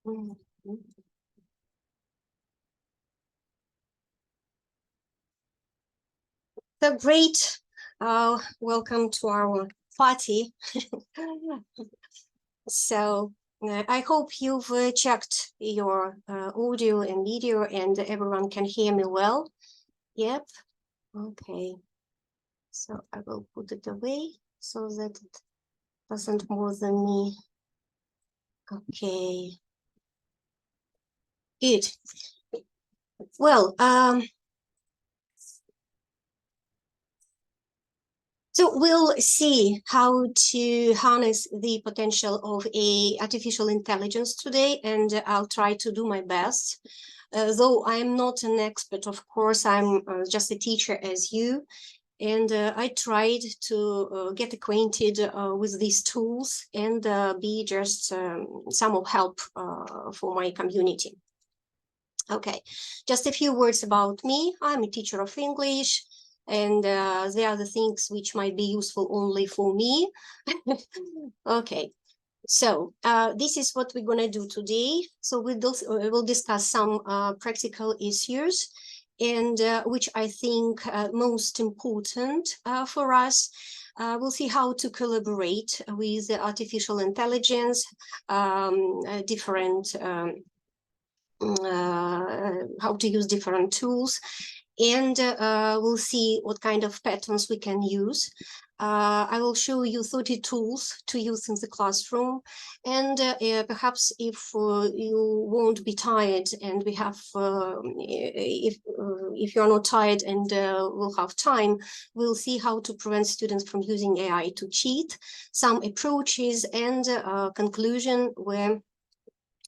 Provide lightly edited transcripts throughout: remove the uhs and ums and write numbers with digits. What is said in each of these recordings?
Mhm. So great. Welcome to our party. So I hope you've checked your audio and video and everyone can hear me well. Yep. Okay. So I will put it away so that it doesn't bother me. Okay. Good. Well, so we'll see how to harness the potential of artificial intelligence today, and I'll try to do my best. Though I am not an expert, of course, I'm just a teacher as you, and I tried to get acquainted with these tools and be just some of help for my community. Okay, just a few words about me. I'm a teacher of English, and there are the things which might be useful only for me. Okay, so this is what we're going to do today. So we'll discuss some practical issues, and which I think most important for us. We'll see how to collaborate with the artificial intelligence, different how to use different tools, and we'll see what kind of patterns we can use. I will show you 30 tools to use in the classroom, and perhaps if you won't be tired and we have, if you're not tired and we'll have time, we'll see how to prevent students from using AI to cheat, some approaches, and conclusion where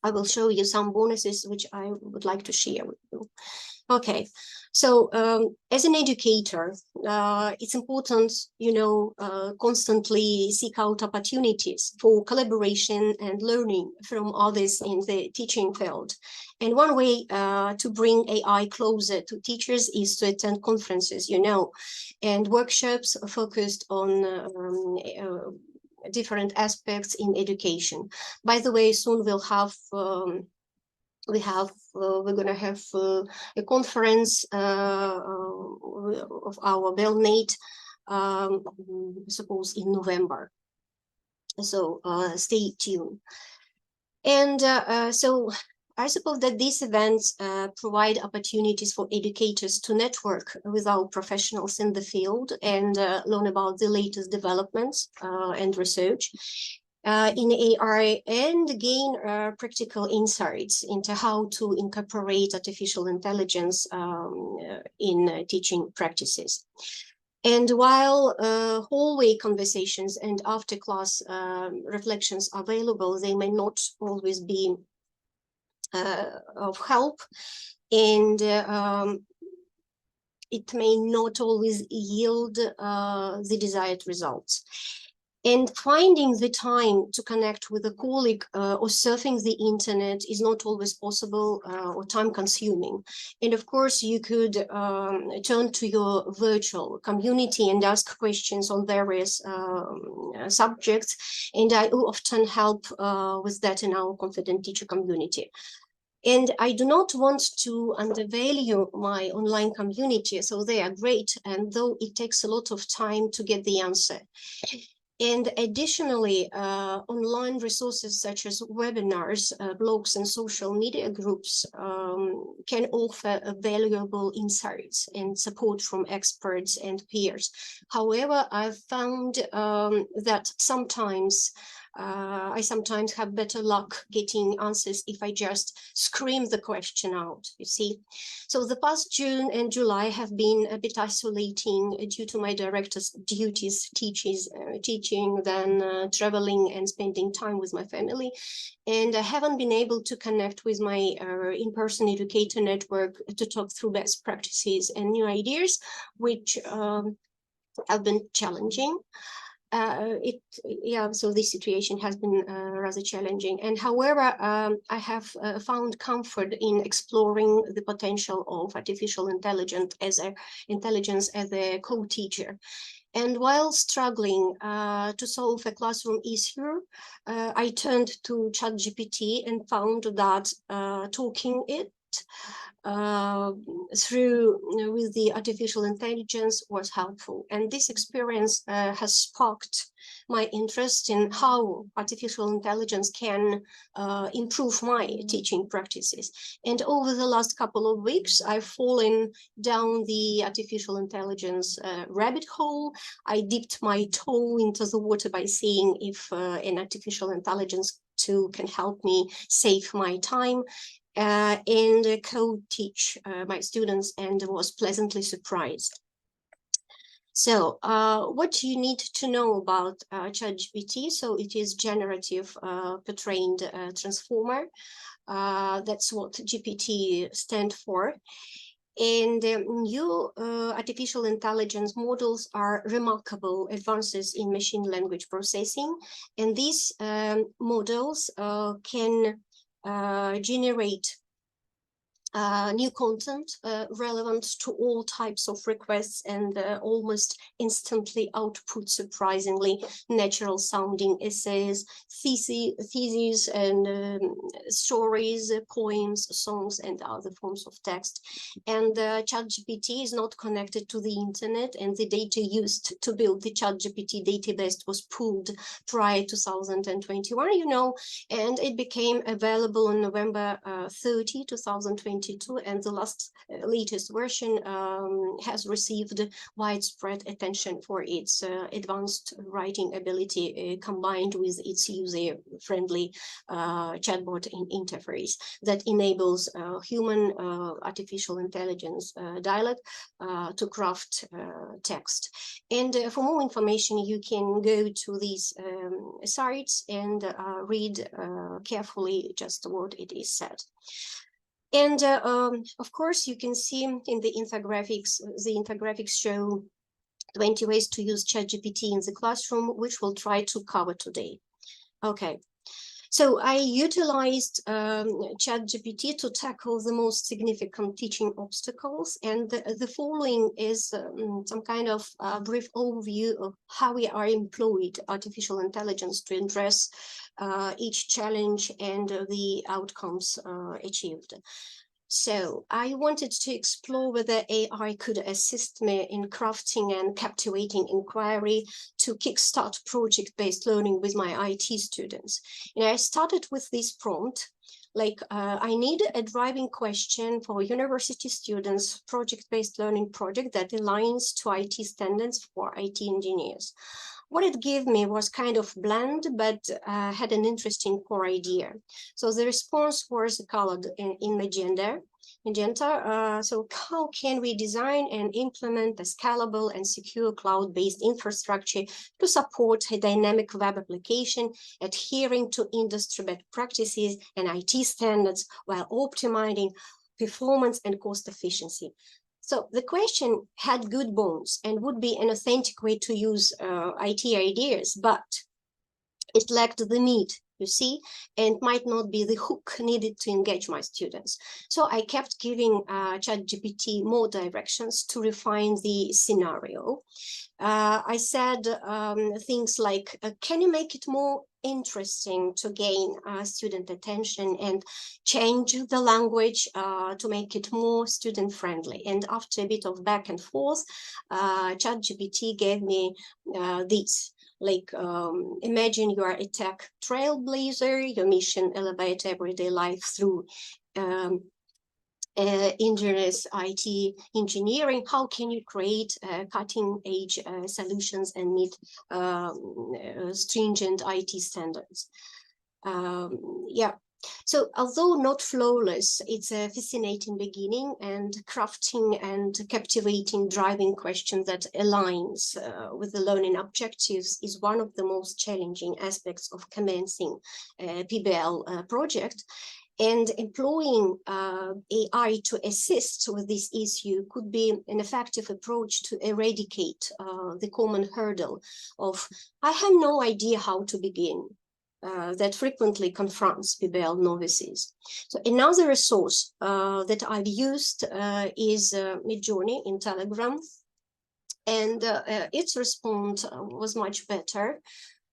I will show you some bonuses which I would like to share with you. Okay, so as an educator, it's important, constantly seek out opportunities for collaboration and learning from others in the teaching field. And one way to bring AI closer to teachers is to attend conferences, and workshops focused on different aspects in education. By the way, soon we're going to have a conference of our Belnate, suppose in November. So stay tuned. And so I suppose that these events provide opportunities for educators to network with our professionals in the field and learn about the latest developments and research in AI, and gain practical insights into how to incorporate artificial intelligence in teaching practices. And while hallway conversations and after-class reflections are available, they may not always be of help, and it may not always yield the desired results. And finding the time to connect with a colleague or surfing the internet is not always possible or time consuming. And of course, you could turn to your virtual community and ask questions on various subjects. And I often help with that in our Confident Teacher community. And I do not want to undervalue my online community, so they are great, and though it takes a lot of time to get the answer. And additionally, online resources such as webinars, blogs, and social media groups can offer valuable insights and support from experts and peers. However, I've found that I sometimes have better luck getting answers if I just scream the question out, you see. So the past June and July have been a bit isolating due to my director's duties, teaching, then traveling and spending time with my family. And I haven't been able to connect with my in-person educator network to talk through best practices and new ideas, which have been challenging. So this situation has been rather challenging. And however, I have found comfort in exploring the potential of artificial intelligence as a co-teacher. And while struggling to solve a classroom issue, I turned to ChatGPT and found that talking it through with the artificial intelligence was helpful. And this experience has sparked my interest in how artificial intelligence can improve my teaching practices. And over the last couple of weeks, I've fallen down the artificial intelligence rabbit hole. I dipped my toe into the water by seeing if an artificial intelligence tool can help me save my time and co-teach my students, and was pleasantly surprised. So what you need to know about ChatGPT, so it is generative pre-trained transformer. That's what GPT stands for. And new artificial intelligence models are remarkable advances in machine language processing. And these models can generate new content relevant to all types of requests, and almost instantly output surprisingly natural sounding essays, theses and stories, poems, songs, and other forms of text. And ChatGPT is not connected to the internet, and the data used to build the ChatGPT database was pooled prior to 2021, you know, and it became available on November 30, 2022, and the latest version has received widespread attention for its advanced writing ability combined with its user-friendly chatbot interface that enables human artificial intelligence dialogue to craft text. And for more information, you can go to these sites and read carefully just what it is said. And of course, you can see in the infographics show 20 ways to use ChatGPT in the classroom, which we'll try to cover today. Okay, so I utilized ChatGPT to tackle the most significant teaching obstacles, and the following is some kind of brief overview of how we are employed artificial intelligence to address each challenge and the outcomes achieved. So I wanted to explore whether AI could assist me in crafting and captivating inquiry to kickstart project-based learning with my IT students. And I started with this prompt, like I need a driving question for university students project-based learning project that aligns to IT standards for IT engineers. What it gave me was kind of bland, but had an interesting core idea. So the response was colored in magenta. So how can we design and implement a scalable and secure cloud-based infrastructure to support a dynamic web application, adhering to industry best practices and IT standards while optimizing performance and cost efficiency? So the question had good bones and would be an authentic way to use IT ideas, but it lacked the meat, you see, and might not be the hook needed to engage my students. So I kept giving ChatGPT more directions to refine the scenario. I said things like, can you make it more interesting to gain student attention, and change the language to make it more student friendly? And after a bit of back and forth, ChatGPT gave me this. Like, imagine you are a tech trailblazer, your mission elevate everyday life through ingenious IT engineering. How can you create cutting edge solutions and meet stringent IT standards? Yeah. So although not flawless, it's a fascinating beginning, and crafting and captivating driving question that aligns with the learning objectives is one of the most challenging aspects of commencing a PBL project. And employing AI to assist with this issue could be an effective approach to eradicate the common hurdle of, I have no idea how to begin. That frequently confronts PBL novices. So another resource that I've used is Midjourney in Telegram. And its response was much better.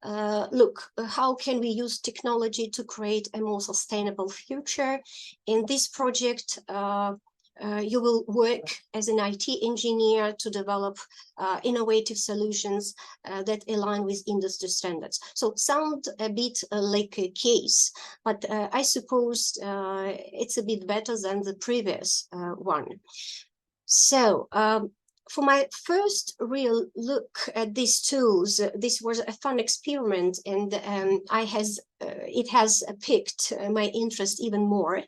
Look, how can we use technology to create a more sustainable future? In this project, you will work as an IT engineer to develop innovative solutions that align with industry standards. So sound a bit like a case, but I suppose it's a bit better than the previous one. So for my first real look at these tools, this was a fun experiment, and it has piqued my interest even more.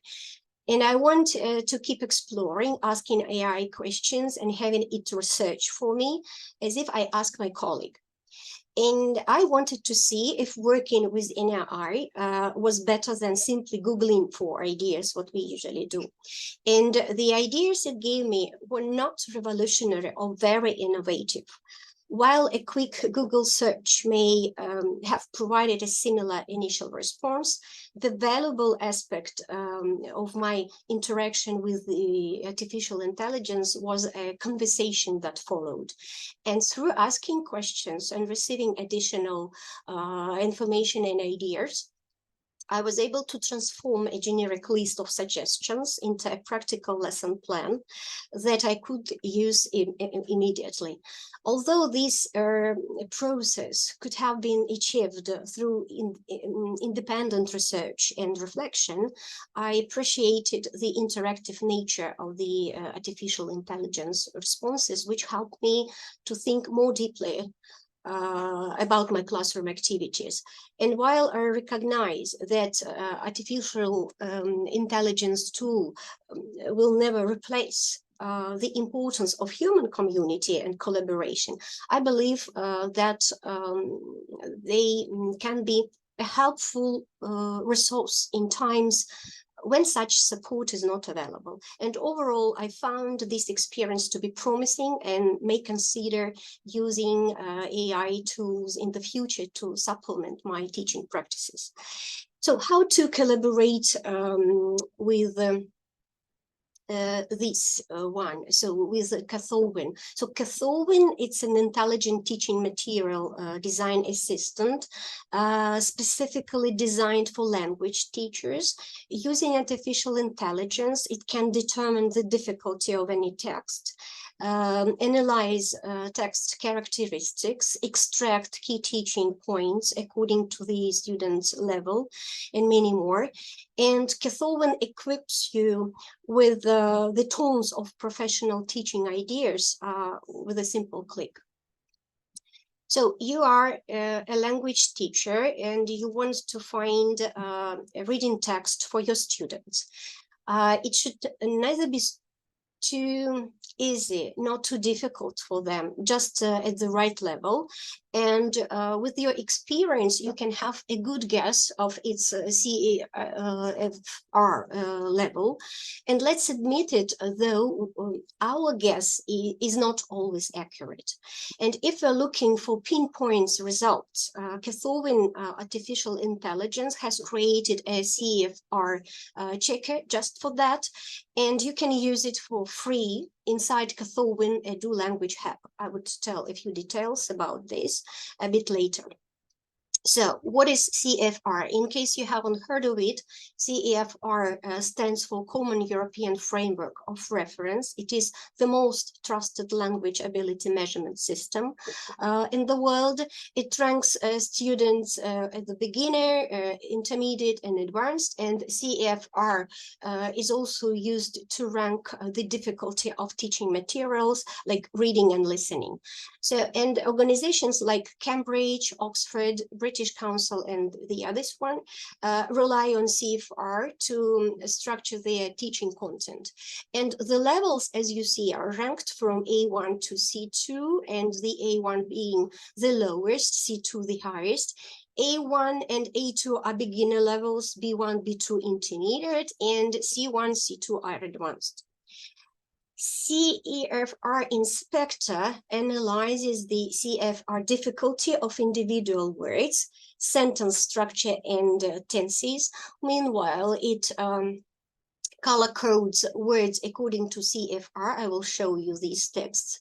And I want to keep exploring, asking AI questions and having it research for me as if I ask my colleague. And I wanted to see if working with an AI was better than simply Googling for ideas, what we usually do. And the ideas it gave me were not revolutionary or very innovative. While a quick Google search may have provided a similar initial response, the valuable aspect of my interaction with the artificial intelligence was a conversation that followed. And through asking questions and receiving additional information and ideas, I was able to transform a generic list of suggestions into a practical lesson plan that I could use immediately. Although this process could have been achieved through independent research and reflection, I appreciated the interactive nature of the artificial intelligence responses, which helped me to think more deeply about my classroom activities. And while I recognize that artificial intelligence tool will never replace the importance of human community and collaboration, I believe that they can be a helpful resource in times when such support is not available. And overall, I found this experience to be promising and may consider using AI tools in the future to supplement my teaching practices. So how to collaborate with this one, so with Cathowin. So Cathowin, it's an intelligent teaching material design assistant specifically designed for language teachers. Using artificial intelligence, it can determine the difficulty of any text, analyze text characteristics, extract key teaching points according to the student's level, and many more. And Cathowin equips you with the tools of professional teaching ideas with a simple click. So you are a language teacher and you want to find a reading text for your students. It should neither be too easy, not too difficult for them, just at the right level. And with your experience, you can have a good guess of its CEFR level. And let's admit it, though, our guess is not always accurate. And if we're looking for pinpoints results, Cathowin Artificial Intelligence has created a CEFR checker just for that. And you can use it for free inside Cathowin Edu Language Hub. I would tell a few details about this a bit later. So what is CEFR? In case you haven't heard of it, CEFR stands for Common European Framework of Reference. It is the most trusted language ability measurement system in the world. It ranks students at the beginner, intermediate, and advanced, and CEFR is also used to rank the difficulty of teaching materials like reading and listening. So, and organizations like Cambridge, Oxford, British Council, and the others one rely on CEFR to structure their teaching content. And the levels, as you see, are ranked from A1 to C2, and the A1 being the lowest, C2 the highest. A1 and A2 are beginner levels, B1, B2 intermediate, and C1, C2 are advanced. CEFR Inspector analyzes the CEFR difficulty of individual words, sentence structure, and tenses. Meanwhile, it color codes words according to CEFR. I will show you these texts.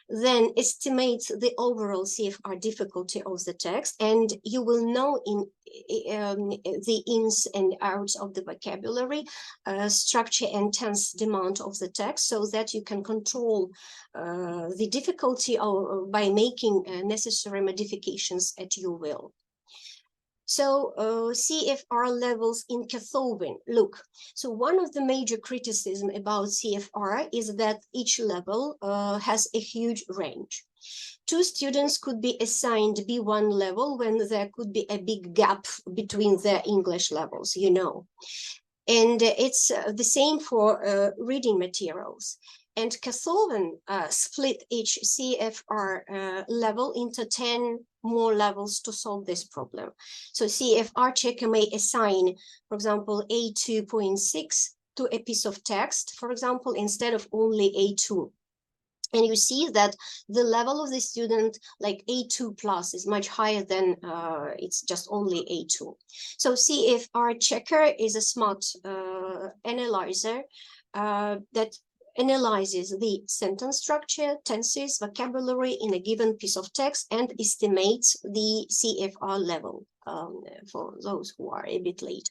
then estimate the overall CFR difficulty of the text, and you will know in the ins and outs of the vocabulary, structure and tense demand of the text, so that you can control the difficulty by making necessary modifications at your will. So CFR levels in Catholic. Look, so one of the major criticism about CFR is that each level has a huge range. Two students could be assigned B1 level when there could be a big gap between their English levels, you know. And it's the same for reading materials. And Catholic split each CFR level into 10 more levels to solve this problem. So CFR checker may assign, for example, A2.6 to a piece of text, for example, instead of only A2. And you see that the level of the student, like A2 plus, is much higher than it's just only A2. So CFR checker is a smart analyzer that analyzes the sentence structure, tenses, vocabulary in a given piece of text, and estimates the CFR level for those who are a bit late.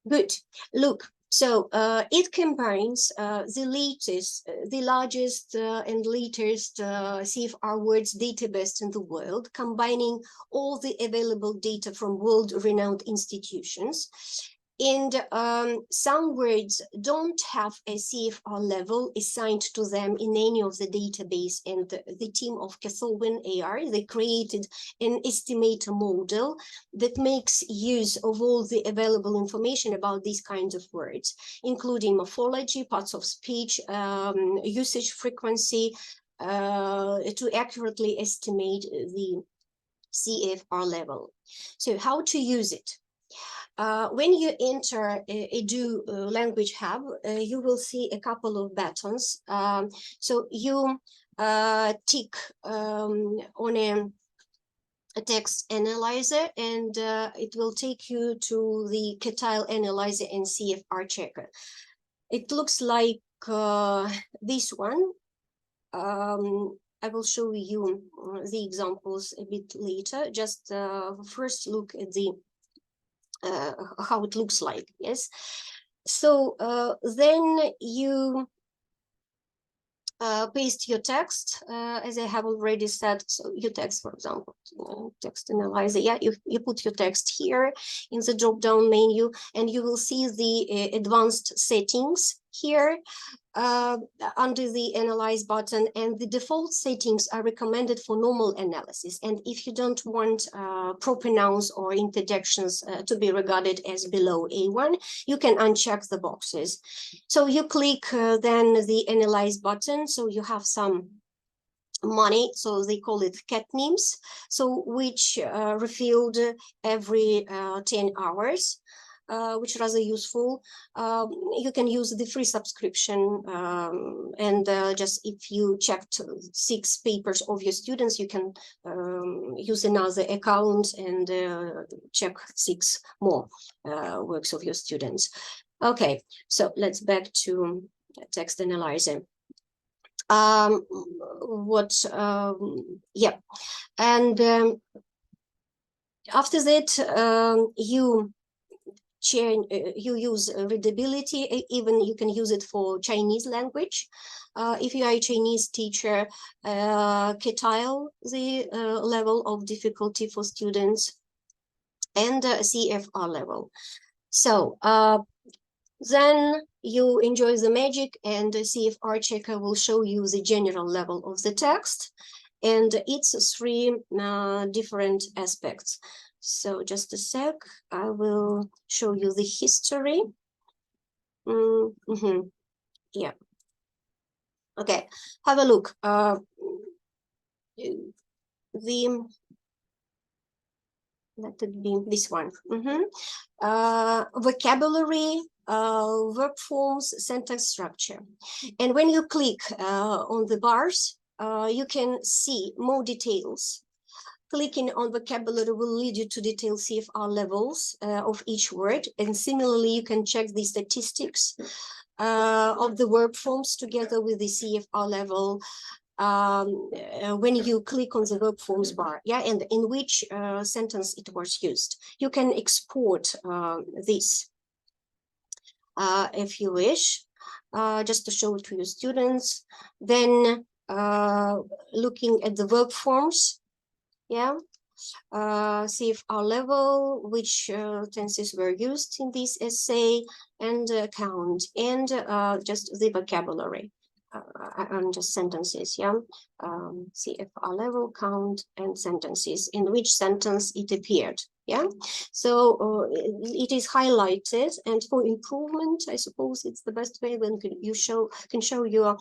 Good. Look, so it combines the largest and latest CFR words database in the world, combining all the available data from world-renowned institutions. And some words don't have a CFR level assigned to them in any of the database. And the team of Catholic AR, they created an estimator model that makes use of all the available information about these kinds of words, including morphology, parts of speech, usage frequency, to accurately estimate the CFR level. So how to use it? When you enter Edu Language Hub, you will see a couple of buttons. So you tick on a text analyzer, and it will take you to the Ketile analyzer and CFR checker. It looks like this one. I will show you the examples a bit later. Just first look at the how it looks like. Yes, so then you paste your text, as I have already said. So your text, for example, text analyzer, yeah, you put your text here in the drop down menu, and you will see the advanced settings here under the analyze button, and the default settings are recommended for normal analysis. And if you don't want proper nouns or interjections to be regarded as below A1, you can uncheck the boxes. So you click then the analyze button, so you have some money, so they call it catnames, so which refilled every 10 hours. Which is rather useful. You can use the free subscription, and just if you checked 6 papers of your students, you can use another account and check 6 more works of your students. Okay, so let's back to text analyzer. Yeah, and after that, you use readability. Even you can use it for Chinese language. If you are a Chinese teacher, Ketile the level of difficulty for students, and CFR level. So then you enjoy the magic, and the CFR checker will show you the general level of the text, and it's 3 different aspects. So just a sec, I will show you the history. Yeah. Okay, have a look. Let it be this one. Vocabulary, verb forms, sentence structure. And when you click on the bars, you can see more details. Clicking on vocabulary will lead you to detailed CFR levels of each word. And similarly, you can check the statistics of the verb forms together with the CFR level. when you click on the verb forms bar, yeah, and in which sentence it was used. You can export this if you wish, just to show it to your students. Then looking at the verb forms, yeah, CEFR level, which tenses were used in this essay, and count, and just the vocabulary, and just sentences, yeah. CEFR level, count, and sentences, in which sentence it appeared, yeah. So it is highlighted, and for improvement, I suppose it's the best way when you can show your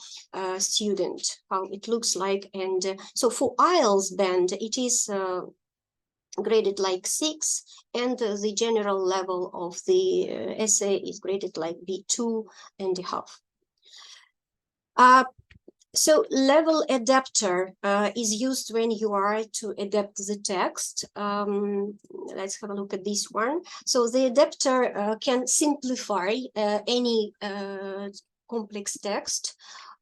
student how it looks like. And so for IELTS band, it is graded like 6, and the general level of the essay is graded like B2.5. So level adapter is used when you are to adapt the text. Let's have a look at this one. So the adapter can simplify any complex text,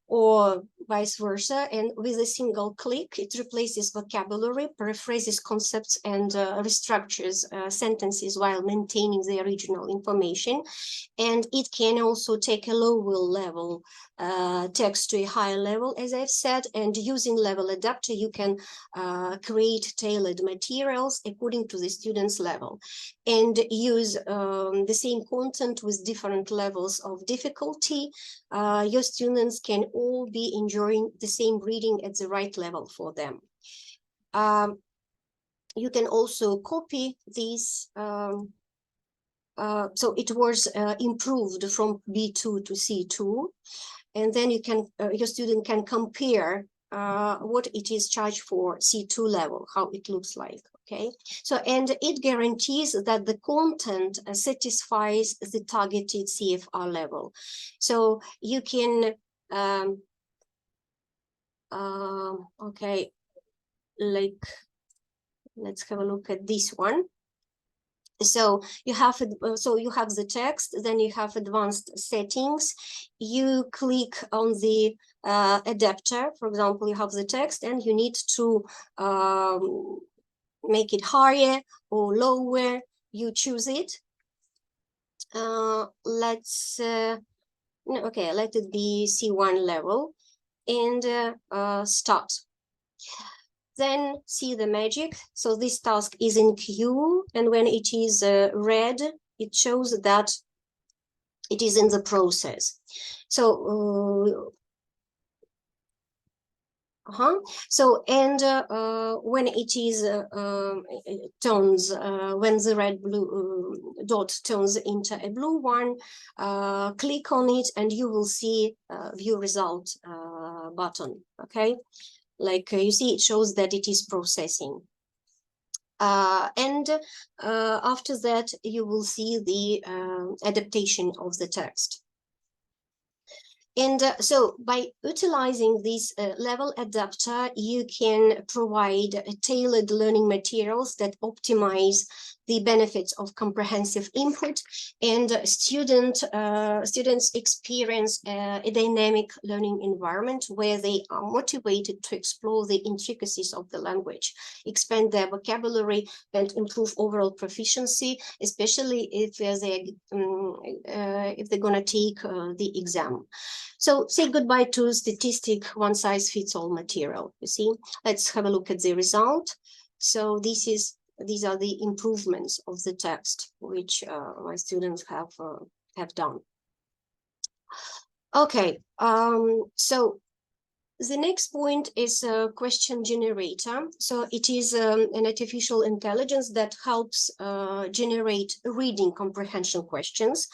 or vice versa, and with a single click it replaces vocabulary, paraphrases concepts, and restructures sentences while maintaining the original information. And it can also take a lower level text to a higher level, as I've said, and using level adapter you can create tailored materials according to the student's level, and use the same content with different levels of difficulty. Your students can all be enjoying the same reading at the right level for them. You can also copy these. So it was improved from B2 to C2, and then you can your student can compare what it is charged for C2 level, how it looks like. Okay, so and it guarantees that the content satisfies the targeted CEFR level. So you can okay, like let's have a look at this one. So you have the text, then you have advanced settings. You click on the adapter. For example, you have the text and you need to make it higher or lower. You choose it. Let's okay, let it be C1 level, and start. Then see the magic. So this task is in queue, and when it is red, it shows that it is in the process. So so, and when it is turns, when the red blue dot turns into a blue one, click on it and you will see view result button. Okay, like you see, it shows that it is processing. And after that, you will see the adaptation of the text. And so by utilizing this level adapter, you can provide tailored learning materials that optimize the benefits of comprehensive input, and students experience a dynamic learning environment where they are motivated to explore the intricacies of the language, expand their vocabulary, and improve overall proficiency, especially if they're going to take the exam. So say goodbye to statistic one-size-fits-all material. You see, let's have a look at the result. So these are the improvements of the text which my students have done. Okay, so the next point is a question generator. So it is an artificial intelligence that helps generate reading comprehension questions.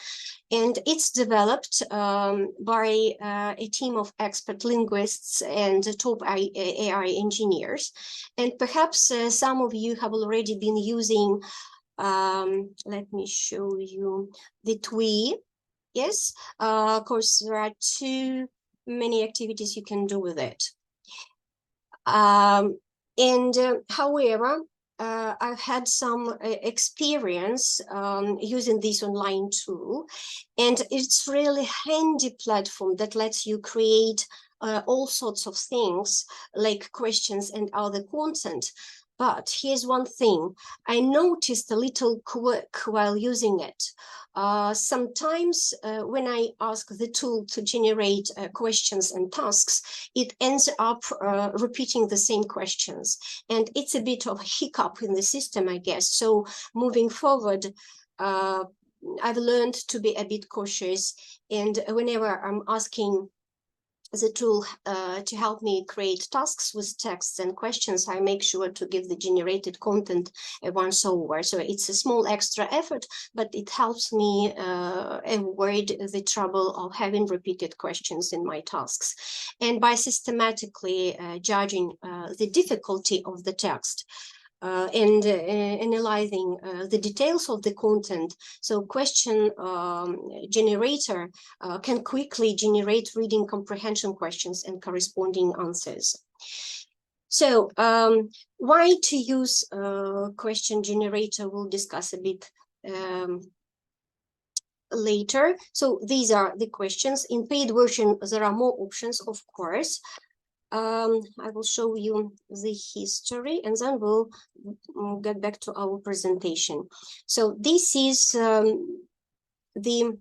And it's developed by a team of expert linguists and top AI engineers. And perhaps some of you have already been using, let me show you, the TWE. Yes, of course, there are too many activities you can do with it. However, I've had some experience using this online tool, and it's really handy platform that lets you create all sorts of things like questions and other content. But here's one thing, I noticed a little quirk while using it. Sometimes when I ask the tool to generate questions and tasks, it ends up repeating the same questions. And it's a bit of a hiccup in the system, I guess. So moving forward, I've learned to be a bit cautious. And whenever I'm asking the tool to help me create tasks with texts and questions, I make sure to give the generated content a once over. So it's a small extra effort, but it helps me avoid the trouble of having repeated questions in my tasks. And by systematically judging the difficulty of the text, and analyzing the details of the content. So question generator can quickly generate reading comprehension questions and corresponding answers. So why to use question generator, we'll discuss a bit later. So these are the questions. In paid version, there are more options, of course. I will show you the history and then we'll get back to our presentation. So this is the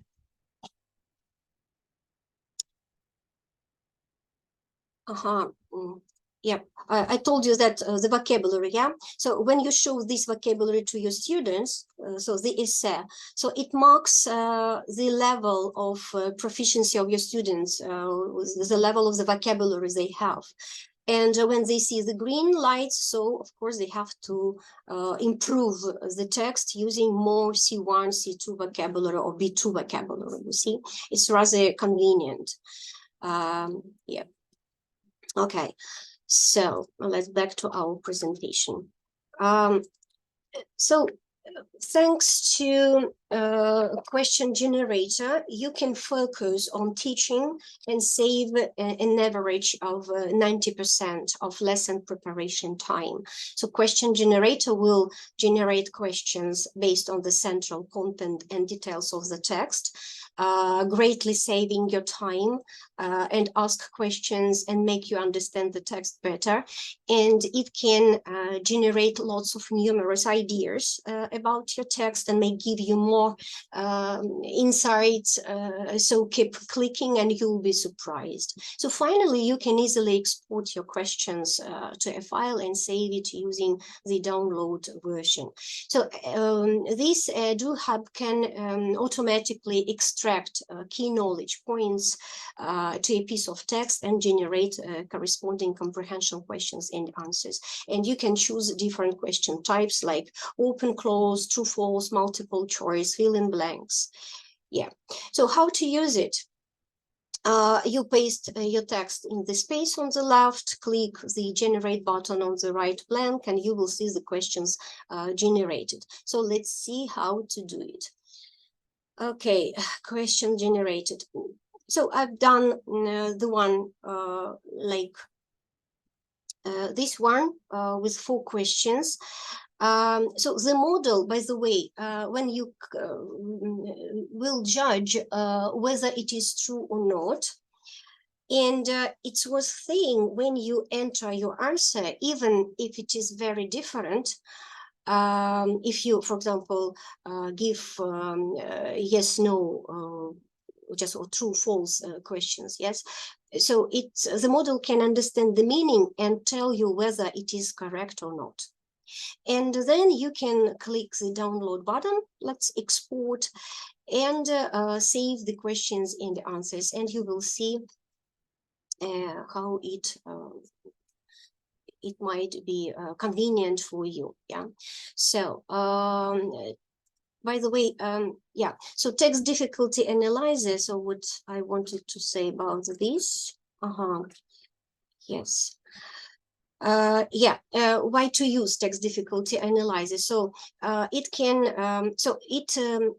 yeah, I told you that the vocabulary, yeah. So when you show this vocabulary to your students, so the essay, so it marks the level of proficiency of your students, the level of the vocabulary they have. And when they see the green lights, so of course they have to improve the text using more C1, C2 vocabulary or B2 vocabulary. You see, it's rather convenient. Yeah. Okay, so let's back to our presentation. So thanks to question generator, you can focus on teaching and save an average of 90% of lesson preparation time. So question generator will generate questions based on the central content and details of the text, greatly saving your time and ask questions and make you understand the text better. And it can generate lots of numerous ideas about your text and may give you more insights. So keep clicking and you'll be surprised. So finally, you can easily export your questions to a file and save it using the download version. So this Do Hub can automatically extract key knowledge points to a piece of text and generate corresponding comprehension questions and answers. And you can choose different question types like open, close, true, false, multiple choice, fill in blanks. Yeah. So how to use it? You paste your text in the space on the left, click the generate button on the right blank, and you will see the questions generated. So let's see how to do it. Okay, question generated. So I've done the one like this one with 4 questions. So the model, by the way, when you will judge whether it is true or not, and it's worth saying when you enter your answer, even if it is very different, if you, for example, give yes, no, just or true, false questions, yes. So the model can understand the meaning and tell you whether it is correct or not. And then you can click the download button. Let's export and save the questions and the answers, and you will see how it might be convenient for you. Yeah. So by the way, yeah, so text difficulty analysis, or what I wanted to say about this. Yes. Why to use text difficulty analysis? So it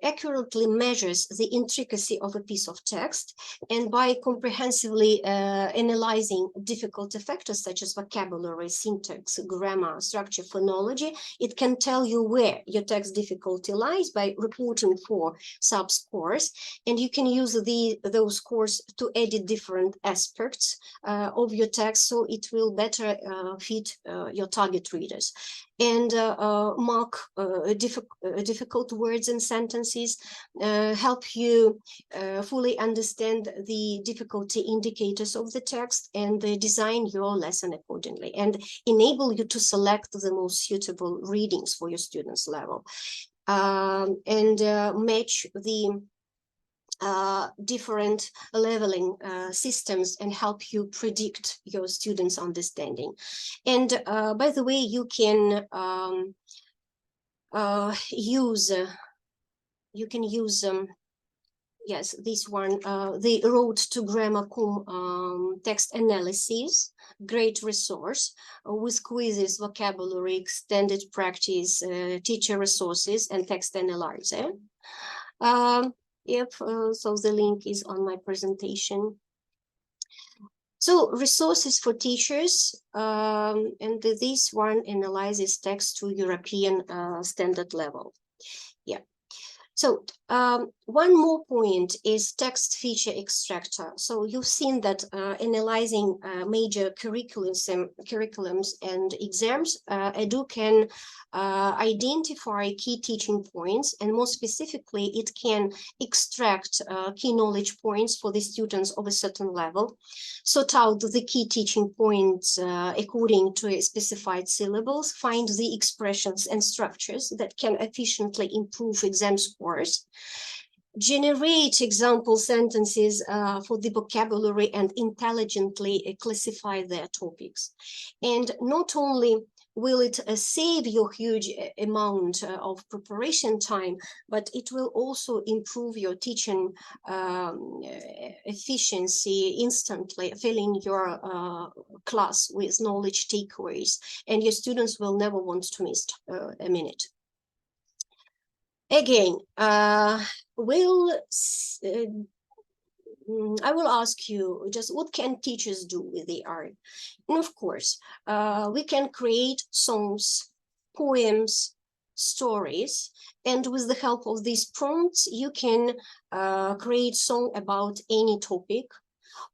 accurately measures the intricacy of a piece of text, and by comprehensively analyzing difficult factors such as vocabulary, syntax, grammar, structure, phonology, it can tell you where your text difficulty lies by reporting for sub-scores, and you can use those scores to edit different aspects of your text, so it will better fit your target readers, and mark difficult words and sentences, help you fully understand the difficulty indicators of the text, and design your lesson accordingly, and enable you to select the most suitable readings for your students' level, and match the different leveling systems, and help you predict your students' understanding. And by the way, you can use yes, this one, the Road to Grammar text analysis, great resource with quizzes, vocabulary, extended practice, teacher resources, and text analyzer. So the link is on my presentation. So resources for teachers, and this one analyzes text to European standard level. Yeah. So one more point is text feature extractor. So you've seen that analyzing major curriculums and exams, Edu can identify key teaching points, and more specifically, it can extract key knowledge points for the students of a certain level, sort out the key teaching points according to a specified syllables, find the expressions and structures that can efficiently improve exam scores, generate example sentences for the vocabulary, and intelligently classify their topics. And not only will it save you a huge amount of preparation time, but it will also improve your teaching efficiency instantly, filling your class with knowledge takeaways, and your students will never want to miss a minute. Again, I will ask you just what can teachers do with the art? And of course, we can create songs, poems, stories, and with the help of these prompts, you can create song about any topic,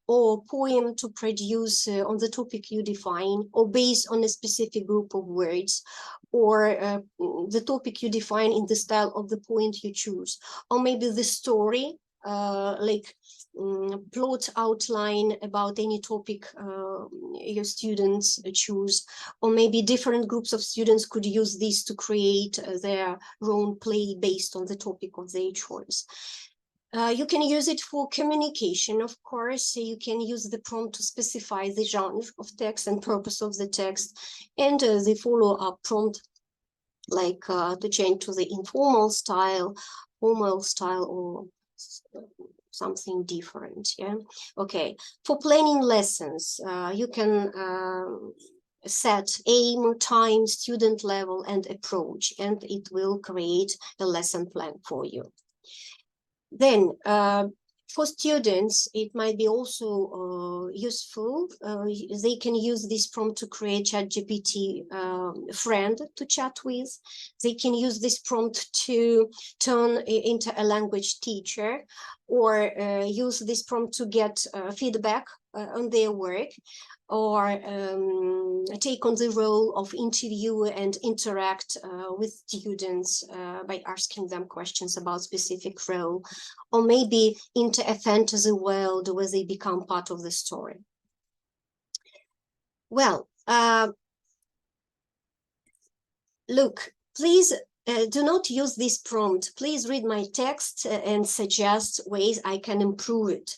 or poem to produce on the topic you define, or based on a specific group of words, or the topic you define in the style of the poem you choose, or maybe the story, like plot outline about any topic your students choose, or maybe different groups of students could use this to create their own play based on the topic of their choice. You can use it for communication, of course. You can use the prompt to specify the genre of text and purpose of the text, and the follow-up prompt, like to change to the informal style, formal style, or something different. Yeah. Okay. For planning lessons, you can set aim, time, student level, and approach, and it will create a lesson plan for you. Then for students, it might be also useful. They can use this prompt to create ChatGPT friend to chat with. They can use this prompt to turn into a language teacher, or use this prompt to get feedback on their work, or take on the role of interviewer and interact with students by asking them questions about specific role, or maybe into a fantasy world where they become part of the story. Well, look, please do not use this prompt. Please read my text and suggest ways I can improve it.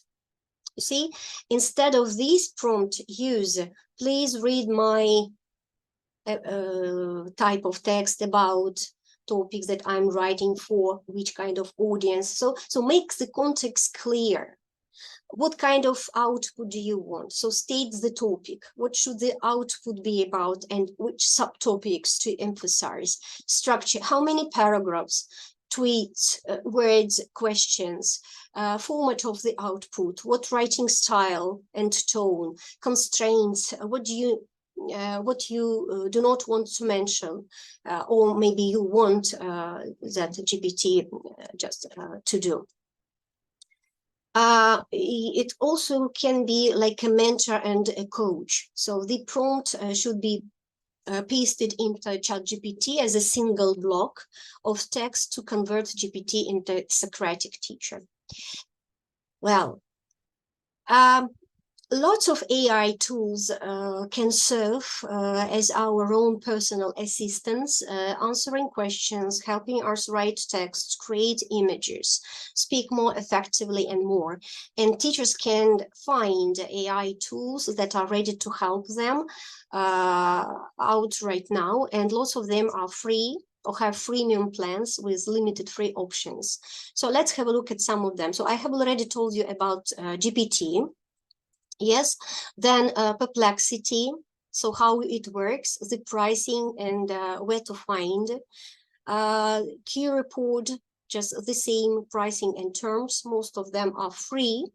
You see, instead of this prompt, use, please read my type of text about topics that I'm writing for, which kind of audience. So make the context clear. What kind of output do you want? So state the topic. What should the output be about and which subtopics to emphasize? Structure, how many paragraphs, tweets, words, questions, format of the output, what writing style and tone, constraints, what you do not want to mention, or maybe you want that GPT just to do. It also can be like a mentor and a coach. So the prompt should be pasted into ChatGPT as a single block of text to convert GPT into Socratic teacher. Well, lots of AI tools can serve as our own personal assistants, answering questions, helping us write text, create images, speak more effectively and more. And teachers can find AI tools that are ready to help them out right now. And lots of them are free or have freemium plans with limited free options. So let's have a look at some of them. So I have already told you about GPT. Yes, then Perplexity, so how it works, the pricing and where to find. Key Report, just the same pricing and terms. Most of them are free.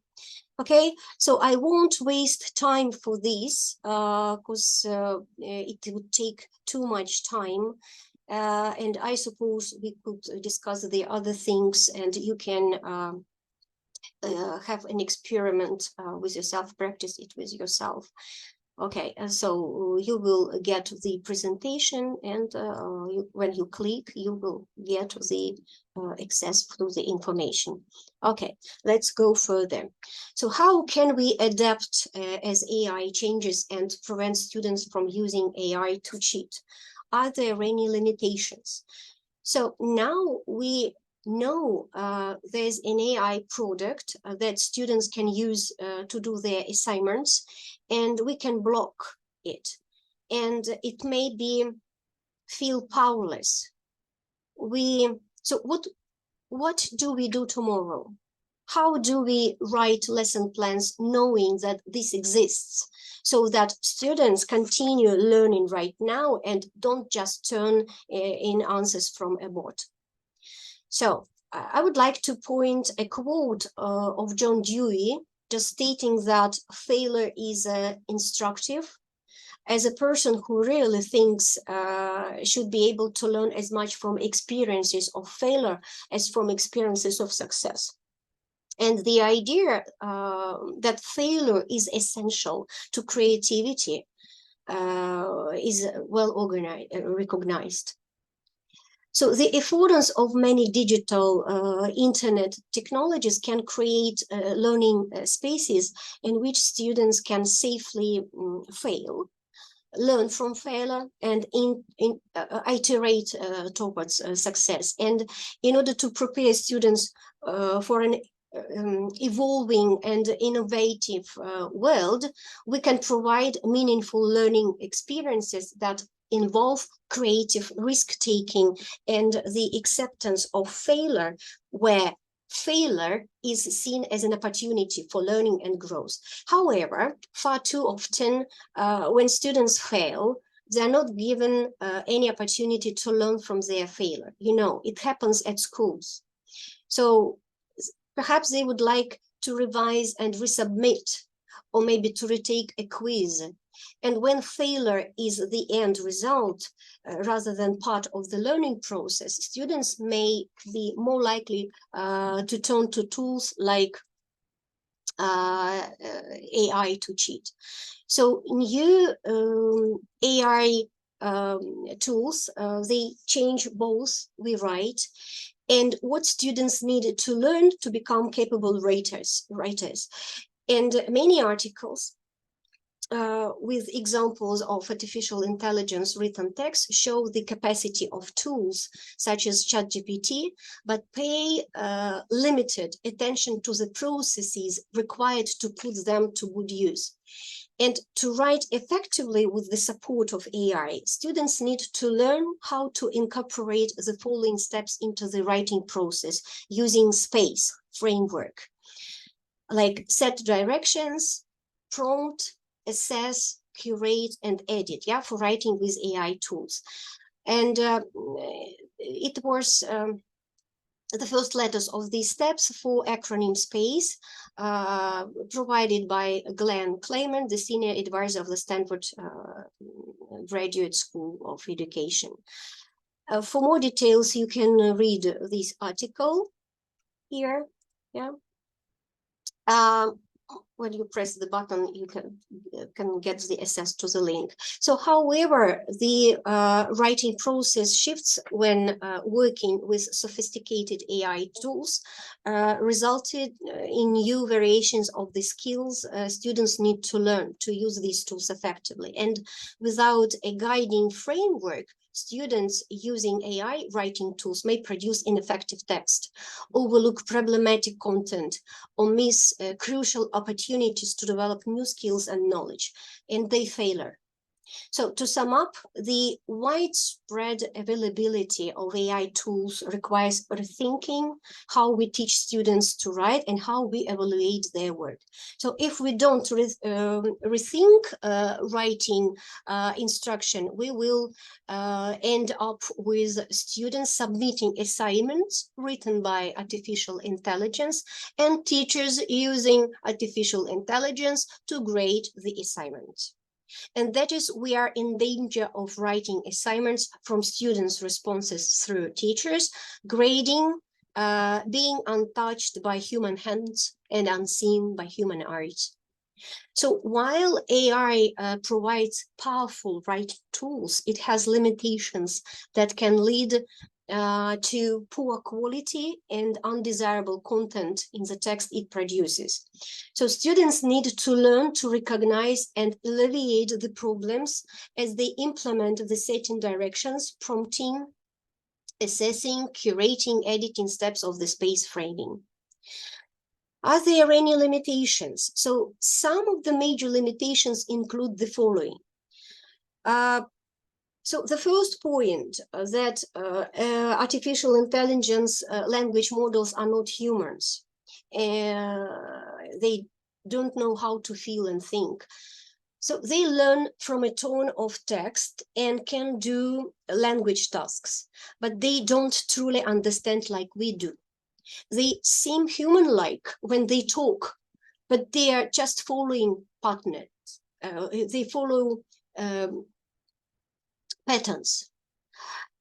Okay, so I won't waste time for this because it would take too much time. And I suppose we could discuss the other things, and you can have an experiment with yourself, practice it with yourself. Okay, so you will get the presentation, and when you click, you will get the access to the information. Okay, let's go further. So how can we adapt as AI changes and prevent students from using AI to cheat? Are there any limitations? So now we know there's an AI product that students can use to do their assignments, and we can block it. And it may be feel powerless. So what do we do tomorrow? How do we write lesson plans knowing that this exists, so that students continue learning right now and don't just turn in answers from a bot? So I would like to point a quote of John Dewey, just stating that failure is instructive. As a person who really thinks should be able to learn as much from experiences of failure as from experiences of success. And the idea that failure is essential to creativity is well organized, recognized. So the affordance of many digital internet technologies can create learning spaces in which students can safely fail, learn from failure, and iterate towards success. And in order to prepare students for an evolving and innovative world, we can provide meaningful learning experiences that involve creative risk-taking and the acceptance of failure, where failure is seen as an opportunity for learning and growth. However, far too often, when students fail, they're not given any opportunity to learn from their failure. You know, it happens at schools. So perhaps they would like to revise and resubmit, or maybe to retake a quiz. And when failure is the end result, rather than part of the learning process, students may be more likely to turn to tools like AI to cheat. So new AI tools, they change both we write and what students needed to learn to become capable writers. And many articles with examples of artificial intelligence written text show the capacity of tools such as ChatGPT, but pay limited attention to the processes required to put them to good use. And to write effectively with the support of AI, students need to learn how to incorporate the following steps into the writing process using SPACE framework. like set directions, prompt, assess, curate, and edit, yeah, for writing with AI tools. And it was the first letters of these steps for acronym space provided by Glenn Clayman, the senior advisor of the Stanford Graduate School of Education. For more details, you can read this article here. Yeah. When you press the button, you can get the access to the link. So, however, the writing process shifts when working with sophisticated AI tools, resulted in new variations of the skills students need to learn to use these tools effectively. And without a guiding framework, students using AI writing tools may produce ineffective text, overlook problematic content, or miss crucial opportunities to develop new skills and knowledge, and they failure. So to sum up, the widespread availability of AI tools requires rethinking how we teach students to write and how we evaluate their work. So if we don't rethink writing instruction, we will end up with students submitting assignments written by artificial intelligence and teachers using artificial intelligence to grade the assignment. And that is, we are in danger of writing assignments from students' responses through teachers, grading, being untouched by human hands and unseen by human eyes. So while AI provides powerful writing tools, it has limitations that can lead to poor quality and undesirable content in the text it produces. So students need to learn to recognize and alleviate the problems as they implement the setting directions, prompting, assessing, curating, editing steps of the space framing. Are there any limitations? So some of the major limitations include the following. So the first point that artificial intelligence language models are not humans. They don't know how to feel and think. So they learn from a tone of text and can do language tasks, but they don't truly understand like we do. They seem human-like when they talk, but they are just following patterns. They follow patterns,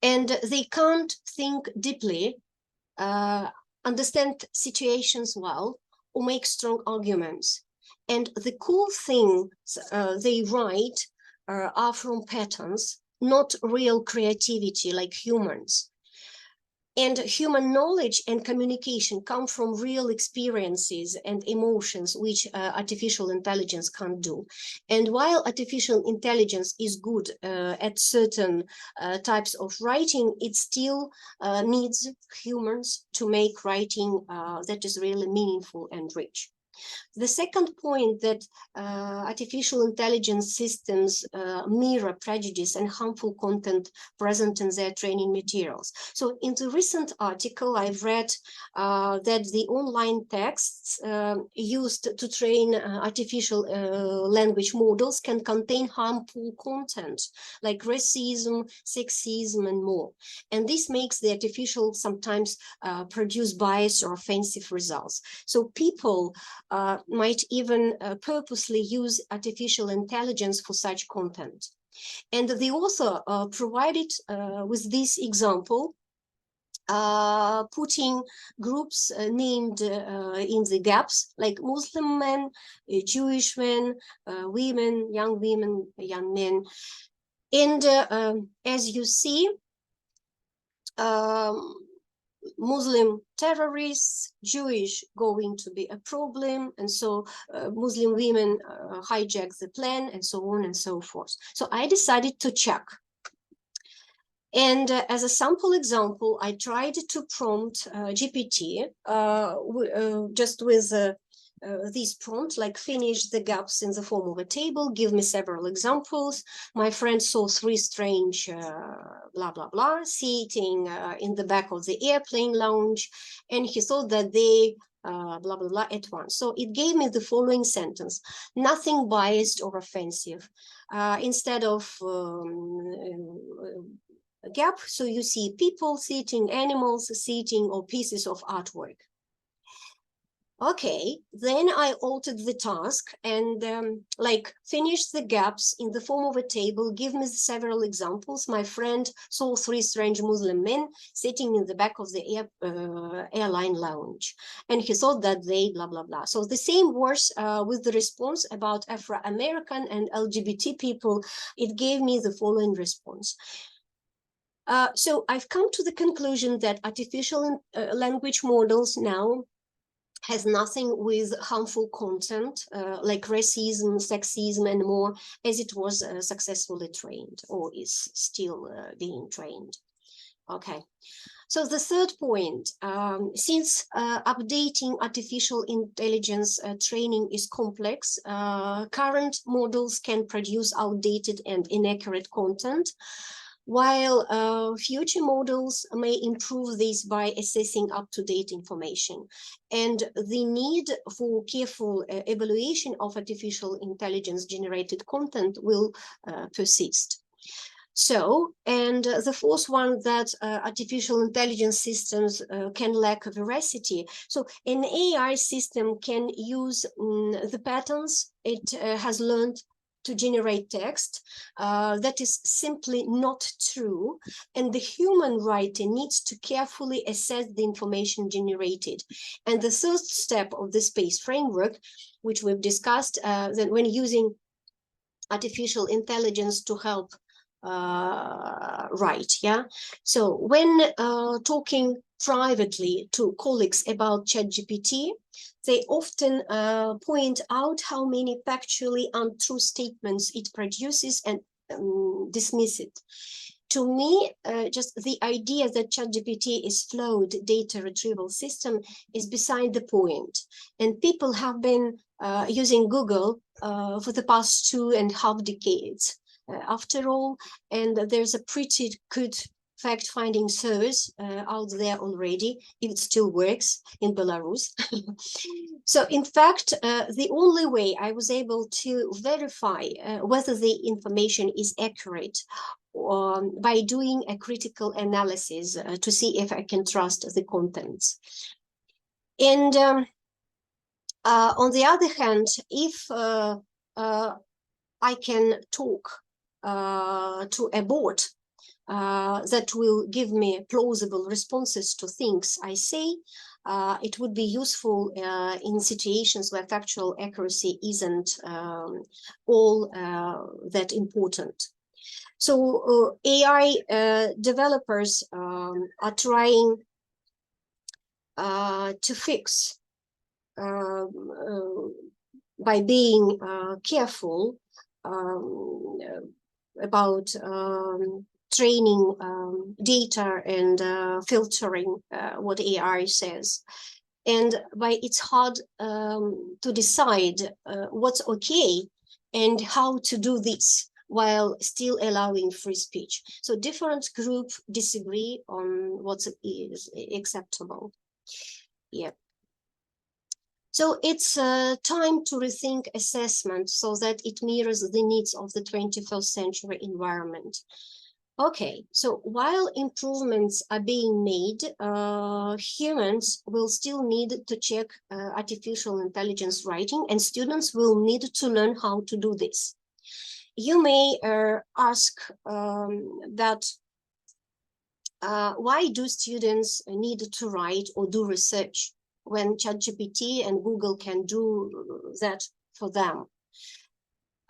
and they can't think deeply, understand situations well, or make strong arguments. And the cool things they write are from patterns, not real creativity like humans. And human knowledge and communication come from real experiences and emotions, which artificial intelligence can't do. And while artificial intelligence is good at certain types of writing, it still needs humans to make writing that is really meaningful and rich. The second point that artificial intelligence systems mirror prejudice and harmful content present in their training materials. So in the recent article, I've read that the online texts used to train artificial language models can contain harmful content like racism, sexism, and more. And this makes the artificial sometimes produce biased or offensive results. So people might even purposely use artificial intelligence for such content. And the author provided with this example, putting groups named in the gaps, like Muslim men, Jewish men, women, young men. And as you see, Muslim terrorists, Jewish going to be a problem, and so Muslim women hijack the plan, and so on and so forth. So I decided to check. And as a sample example, I tried to prompt GPT just with this prompt, like finish the gaps in the form of a table, give me several examples. My friend saw 3 strange blah, blah, blah, sitting in the back of the airplane lounge, and he thought that they blah, blah, blah at once. So it gave me the following sentence: nothing biased or offensive. Instead of a gap, so you see people sitting, animals sitting, or pieces of artwork. Okay, then I altered the task and like finish the gaps in the form of a table, give me several examples. My friend saw 3 strange Muslim men sitting in the back of the airline lounge, and he thought that they blah, blah, blah. So the same was with the response about Afro-American and LGBT people. It gave me the following response. So I've come to the conclusion that artificial language models now has nothing with harmful content like racism, sexism, and more, as it was successfully trained or is still being trained. Okay. So the third point, since updating artificial intelligence training is complex, current models can produce outdated and inaccurate content, while future models may improve this by assessing up-to-date information. And the need for careful evaluation of artificial intelligence-generated content will persist. So, and the fourth one, that artificial intelligence systems can lack veracity. So an AI system can use the patterns it has learned to generate text that is simply not true, and the human writer needs to carefully assess the information generated. And the third step of the space framework, which we've discussed, that when using artificial intelligence to help write, yeah. So when talking privately to colleagues about ChatGPT, they often point out how many factually untrue statements it produces and dismiss it. To me, just the idea that ChatGPT is flawed data retrieval system is beside the point. And people have been using Google for the past 2.5 decades. After all, and there's a pretty good fact-finding service out there already, if it still works in Belarus. So in fact, the only way I was able to verify whether the information is accurate by doing a critical analysis to see if I can trust the contents. And on the other hand, if I can talk to a bot that will give me plausible responses to things I say, it would be useful in situations where factual accuracy isn't all that important. So AI developers are trying to fix by being careful about training data and filtering what AI says. And by it's hard to decide what's okay and how to do this while still allowing free speech. So different groups disagree on what is acceptable. Yeah. So it's time to rethink assessment so that it mirrors the needs of the 21st century environment. Okay, so while improvements are being made, humans will still need to check artificial intelligence writing, and students will need to learn how to do this. You may ask that why do students need to write or do research when ChatGPT and Google can do that for them?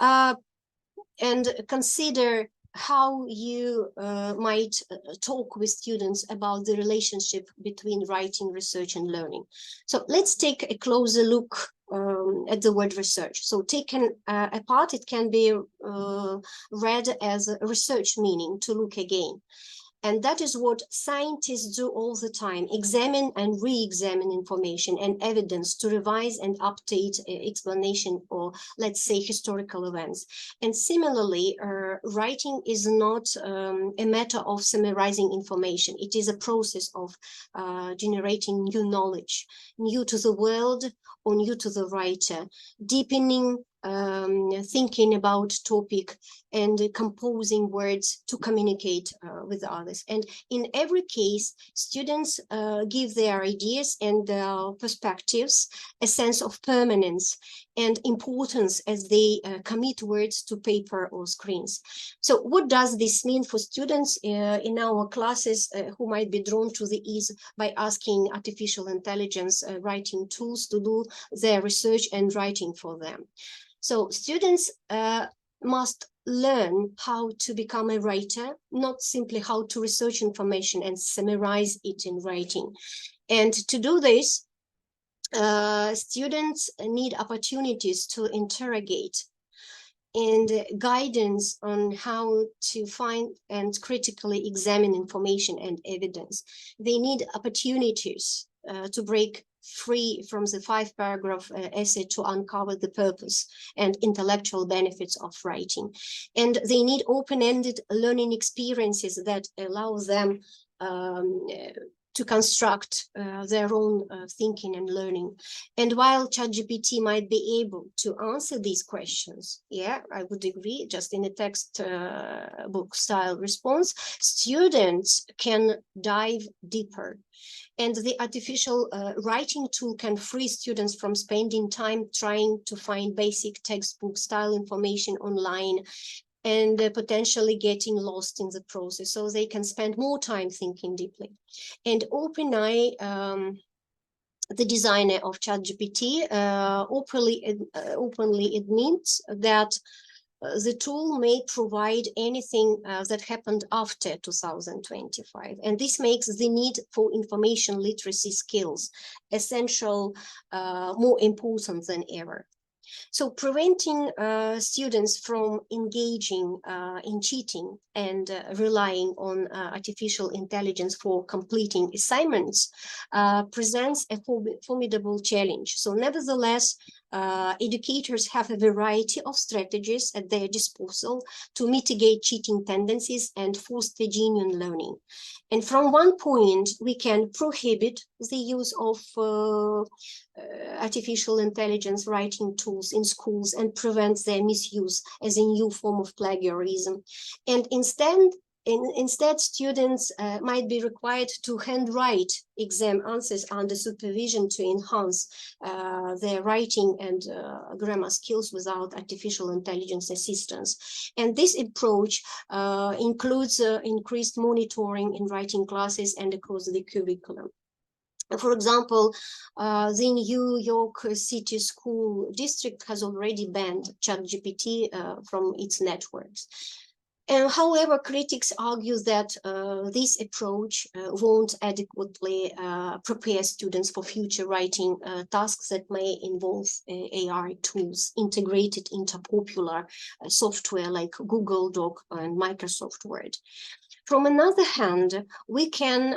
And consider how you might talk with students about the relationship between writing, research, and learning. So let's take a closer look at the word research. So taken apart, it can be read as a research, meaning to look again. And that is what scientists do all the time: examine and re-examine information and evidence to revise and update explanation, or let's say historical events. And similarly, writing is not a matter of summarizing information. It is a process of generating new knowledge, new to the world or new to the writer, deepening thinking about topic and composing words to communicate with others. And in every case, students give their ideas and perspectives a sense of permanence and importance as they commit words to paper or screens. So what does this mean for students in our classes who might be drawn to the ease by asking artificial intelligence writing tools to do their research and writing for them? So students must learn how to become a writer, not simply how to research information and summarize it in writing. And to do this, students need opportunities to interrogate and guidance on how to find and critically examine information and evidence. They need opportunities to break free from the 5-paragraph essay to uncover the purpose and intellectual benefits of writing. And they need open-ended learning experiences that allow them to construct their own thinking and learning. And while ChatGPT might be able to answer these questions, yeah, I would agree, just in a text book style response, students can dive deeper. And the artificial writing tool can free students from spending time trying to find basic textbook style information online and potentially getting lost in the process. So they can spend more time thinking deeply. And OpenAI, the designer of ChatGPT, openly admits that the tool may provide anything that happened after 2025. And this makes the need for information literacy skills essential, more important than ever. So preventing students from engaging in cheating and relying on artificial intelligence for completing assignments presents a formidable challenge. So nevertheless, educators have a variety of strategies at their disposal to mitigate cheating tendencies and foster genuine learning. And from one point, we can prohibit the use of artificial intelligence writing tools in schools and prevent their misuse as a new form of plagiarism. And instead, students might be required to handwrite exam answers under supervision to enhance their writing and grammar skills without artificial intelligence assistance. And this approach includes increased monitoring in writing classes and across the curriculum. For example, the New York City School District has already banned ChatGPT from its networks. However, critics argue that this approach won't adequately prepare students for future writing tasks that may involve AI tools integrated into popular software like Google Doc and Microsoft Word. From another hand, we can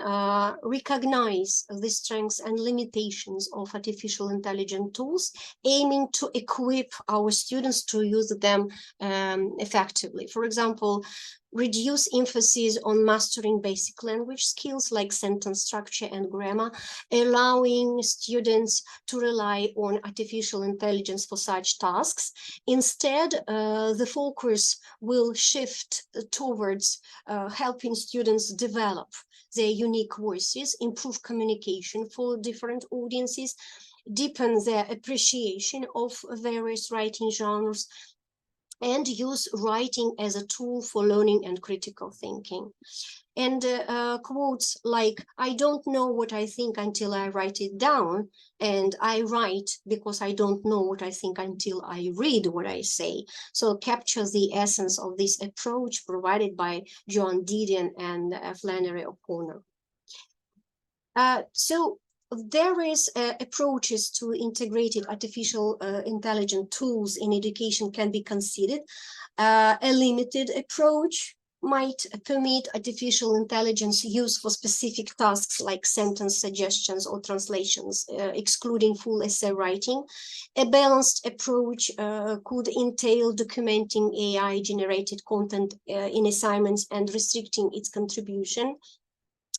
recognize the strengths and limitations of artificial intelligence tools, aiming to equip our students to use them effectively. For example, reduce emphasis on mastering basic language skills like sentence structure and grammar, allowing students to rely on artificial intelligence for such tasks. Instead, the focus will shift towards helping students develop their unique voices, improve communication for different audiences, deepen their appreciation of various writing genres, and use writing as a tool for learning and critical thinking. And quotes like, "I don't know what I think until I write it down, and I write because I don't know what I think until I read what I say," so capture the essence of this approach provided by John Didion and Flannery O'Connor. So there is approaches to integrated artificial intelligence tools in education can be considered. A limited approach might permit artificial intelligence use for specific tasks like sentence suggestions or translations, excluding full essay writing. A balanced approach could entail documenting AI-generated content in assignments and restricting its contribution.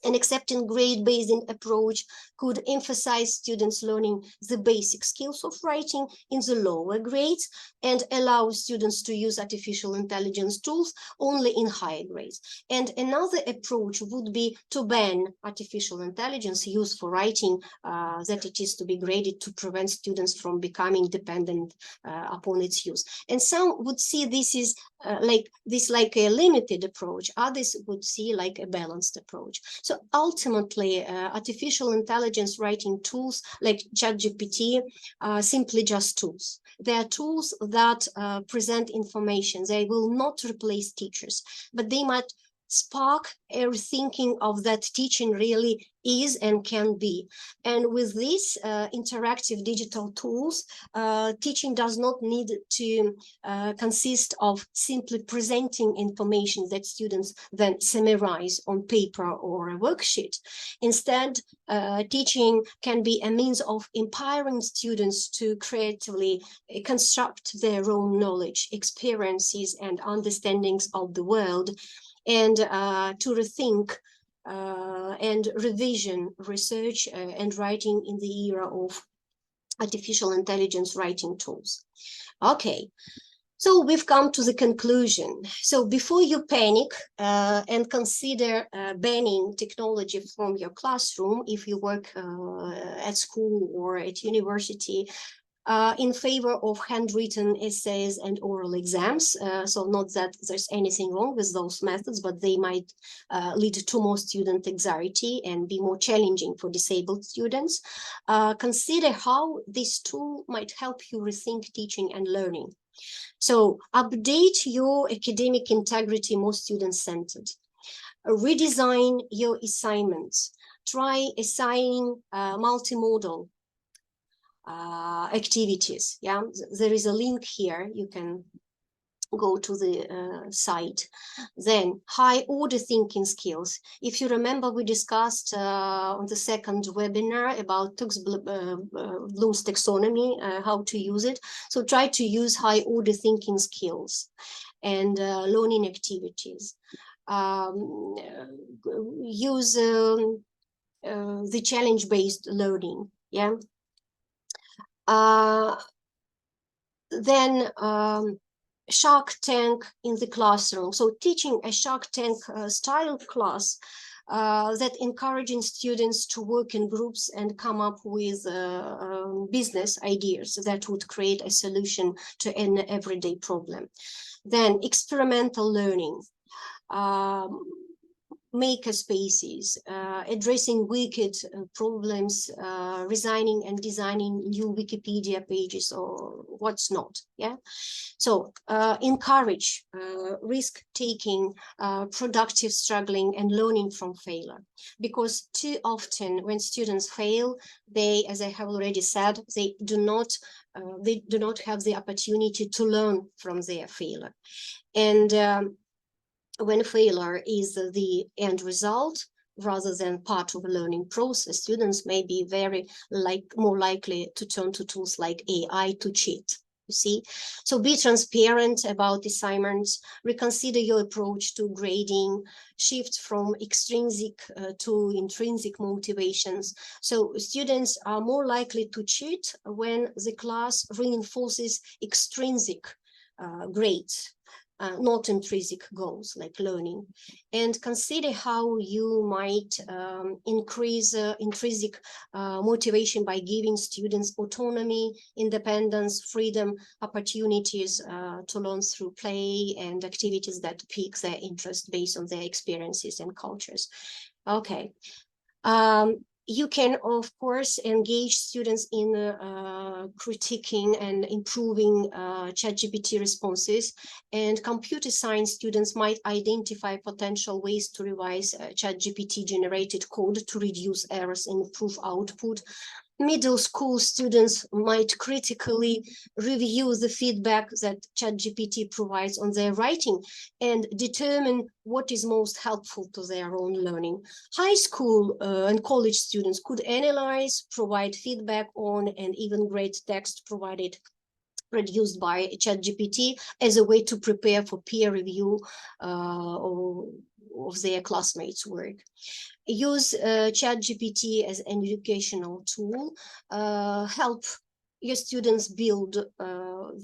An accepting grade-based approach could emphasize students learning the basic skills of writing in the lower grades and allow students to use artificial intelligence tools only in higher grades. And another approach would be to ban artificial intelligence use for writing, that it is to be graded to prevent students from becoming dependent upon its use. And some would see this is like a limited approach. Others would see like a balanced approach. So ultimately, artificial intelligence writing tools like ChatGPT are simply just tools. They are tools that present information. They will not replace teachers, but they might spark a rethinking of that teaching really is and can be. And with these interactive digital tools, teaching does not need to consist of simply presenting information that students then summarize on paper or a worksheet. Instead, teaching can be a means of empowering students to creatively construct their own knowledge, experiences, and understandings of the world, and to rethink and revision research and writing in the era of artificial intelligence writing tools. Okay, so we've come to the conclusion. So before you panic and consider banning technology from your classroom, if you work at school or at university, in favor of handwritten essays and oral exams. So not that there's anything wrong with those methods, but they might lead to more student anxiety and be more challenging for disabled students. Consider how this tool might help you rethink teaching and learning. So update your academic integrity more student-centered. Redesign your assignments. Try assigning multimodal activities. Yeah, there is a link here. You can go to the site. Then high order thinking skills. If you remember, we discussed on the second webinar about Bloom's taxonomy, how to use it. So try to use high order thinking skills and learning activities. Use the challenge-based learning. Yeah. Then Shark Tank in the classroom. So teaching a Shark Tank style class that encouraging students to work in groups and come up with business ideas that would create a solution to an everyday problem. Then experimental learning. Maker spaces, addressing wicked problems, resigning and designing new Wikipedia pages or what's not. Yeah. So encourage risk-taking, productive struggling, and learning from failure. Because too often when students fail, they, as I have already said, they do not have the opportunity to learn from their failure. And when failure is the end result rather than part of a learning process, students may be more likely to turn to tools like AI to cheat. You see, so be transparent about assignments, reconsider your approach to grading, shift from extrinsic to intrinsic motivations. So students are more likely to cheat when the class reinforces extrinsic grades. Not intrinsic goals like learning, and consider how you might increase intrinsic motivation by giving students autonomy, independence, freedom, opportunities to learn through play and activities that pique their interest based on their experiences and cultures. Okay. You can, of course, engage students in critiquing and improving ChatGPT responses, and computer science students might identify potential ways to revise ChatGPT generated code to reduce errors and improve output. middle school students might critically review the feedback that ChatGPT provides on their writing and determine what is most helpful to their own learning. High school and college students could analyze, provide feedback on, and even grade text produced by ChatGPT as a way to prepare for peer review of their classmates' work. Use ChatGPT as an educational tool, help your students build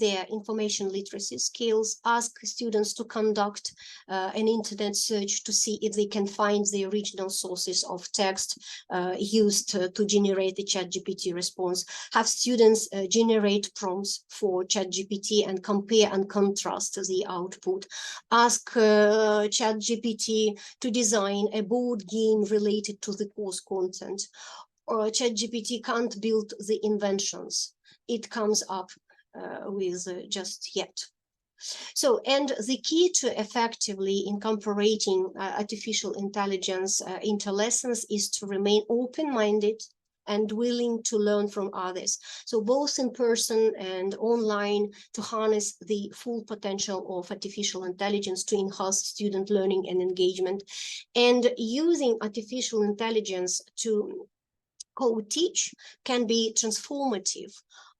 their information literacy skills, ask students to conduct an internet search to see if they can find the original sources of text used to generate the ChatGPT response. Have students generate prompts for ChatGPT and compare and contrast the output. Ask ChatGPT to design a board game related to the course content. Or ChatGPT can't build the inventions it comes up with just yet. So, and the key to effectively incorporating artificial intelligence into lessons is to remain open-minded and willing to learn from others. So both in person and online, to harness the full potential of artificial intelligence to enhance student learning and engagement. And using artificial intelligence to co-teach can be transformative,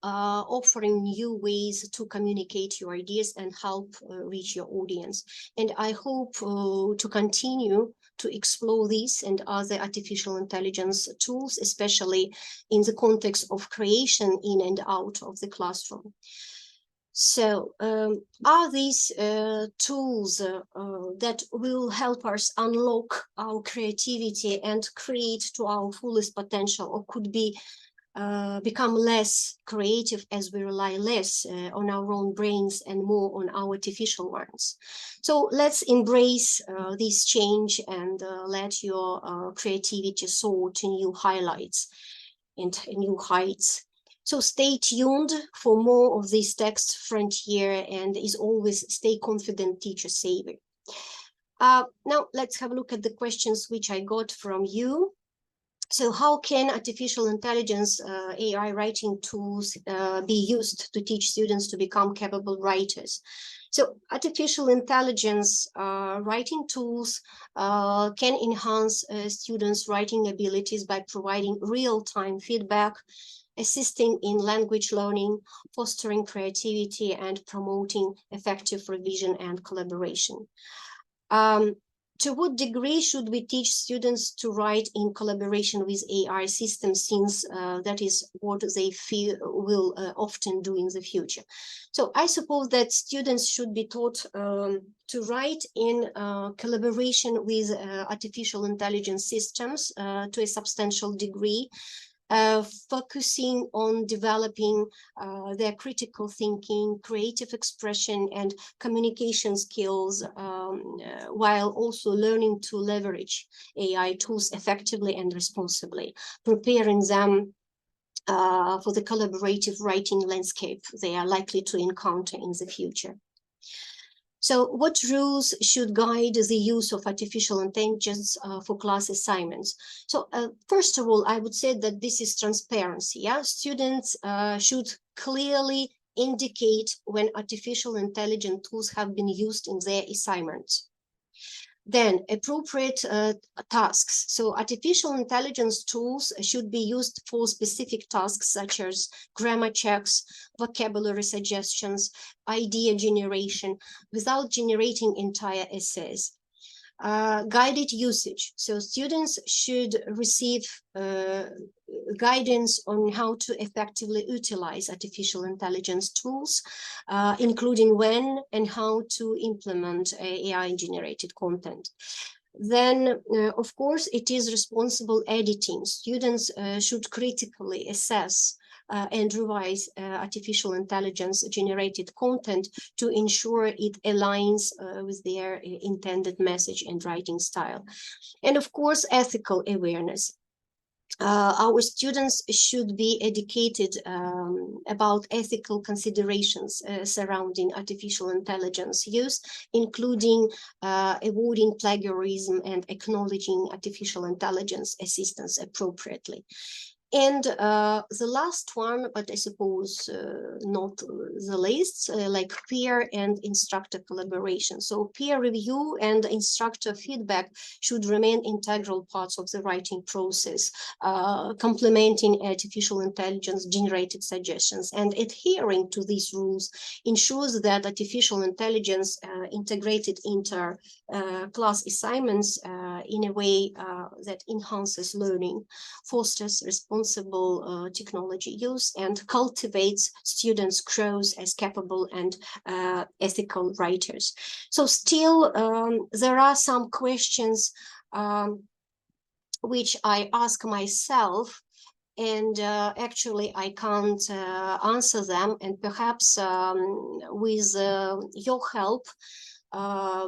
offering new ways to communicate your ideas and help reach your audience. And I hope to continue to explore these and other artificial intelligence tools, especially in the context of creation in and out of the classroom. So are these tools that will help us unlock our creativity and create to our fullest potential, or could be become less creative as we rely less on our own brains and more on our artificial ones? So let's embrace this change and let your creativity soar to new highlights and new heights. So stay tuned for more of this text frontier, and as always, stay confident, teacher saver. Now let's have a look at the questions which I got from you. So how can artificial intelligence, AI writing tools be used to teach students to become capable writers? So artificial intelligence writing tools can enhance students' writing abilities by providing real-time feedback, assisting in language learning, fostering creativity, and promoting effective revision and collaboration. To what degree should we teach students to write in collaboration with AI systems, since that is what they feel will often do in the future? So I suppose that students should be taught to write in collaboration with artificial intelligence systems to a substantial degree, focusing on developing their critical thinking, creative expression, and communication skills, while also learning to leverage AI tools effectively and responsibly, preparing them for the collaborative writing landscape they are likely to encounter in the future. So what rules should guide the use of artificial intelligence for class assignments? So first of all, I would say that this is transparency. Yeah, students should clearly indicate when artificial intelligence tools have been used in their assignments. Then appropriate tasks. So artificial intelligence tools should be used for specific tasks such as grammar checks, vocabulary suggestions, idea generation, without generating entire essays. Guided usage. So students should receive guidance on how to effectively utilize artificial intelligence tools, including when and how to implement AI-generated content. Then, of course, it is responsible editing. Students should critically assess and revise artificial intelligence generated content to ensure it aligns with their intended message and writing style. And of course, ethical awareness. Our students should be educated about ethical considerations surrounding artificial intelligence use, including avoiding plagiarism and acknowledging artificial intelligence assistance appropriately. And the last one, but I suppose not the least, like peer and instructor collaboration. So peer review and instructor feedback should remain integral parts of the writing process, complementing artificial intelligence generated suggestions. And adhering to these rules ensures that artificial intelligence integrated into class assignments in a way that enhances learning, fosters responsible technology use, and cultivates students' growth as capable and ethical writers. So still, there are some questions which I ask myself, and actually I can't answer them, and perhaps with your help,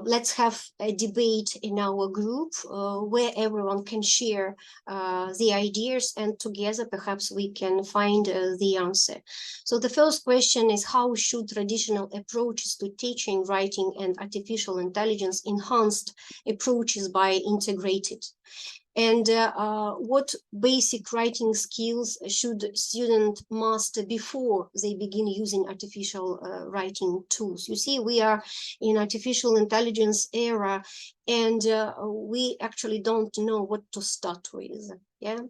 let's have a debate in our group where everyone can share the ideas, and together perhaps we can find the answer. So the first question is, how should traditional approaches to teaching, writing, and artificial intelligence enhanced approaches by integrated? And what basic writing skills should students master before they begin using artificial writing tools? You see, we are in artificial intelligence era, and we actually don't know what to start with. Yeah.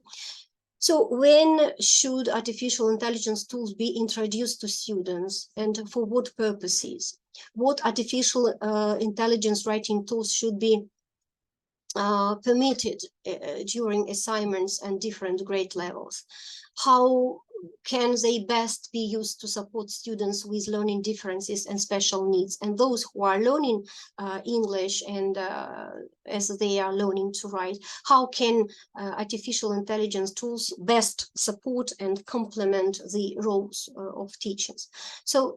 So when should artificial intelligence tools be introduced to students, and for what purposes? What artificial intelligence writing tools should be permitted during assignments and different grade levels? How can they best be used to support students with learning differences and special needs, and those who are learning English and as they are learning to write? How can artificial intelligence tools best support and complement the roles of teachers? So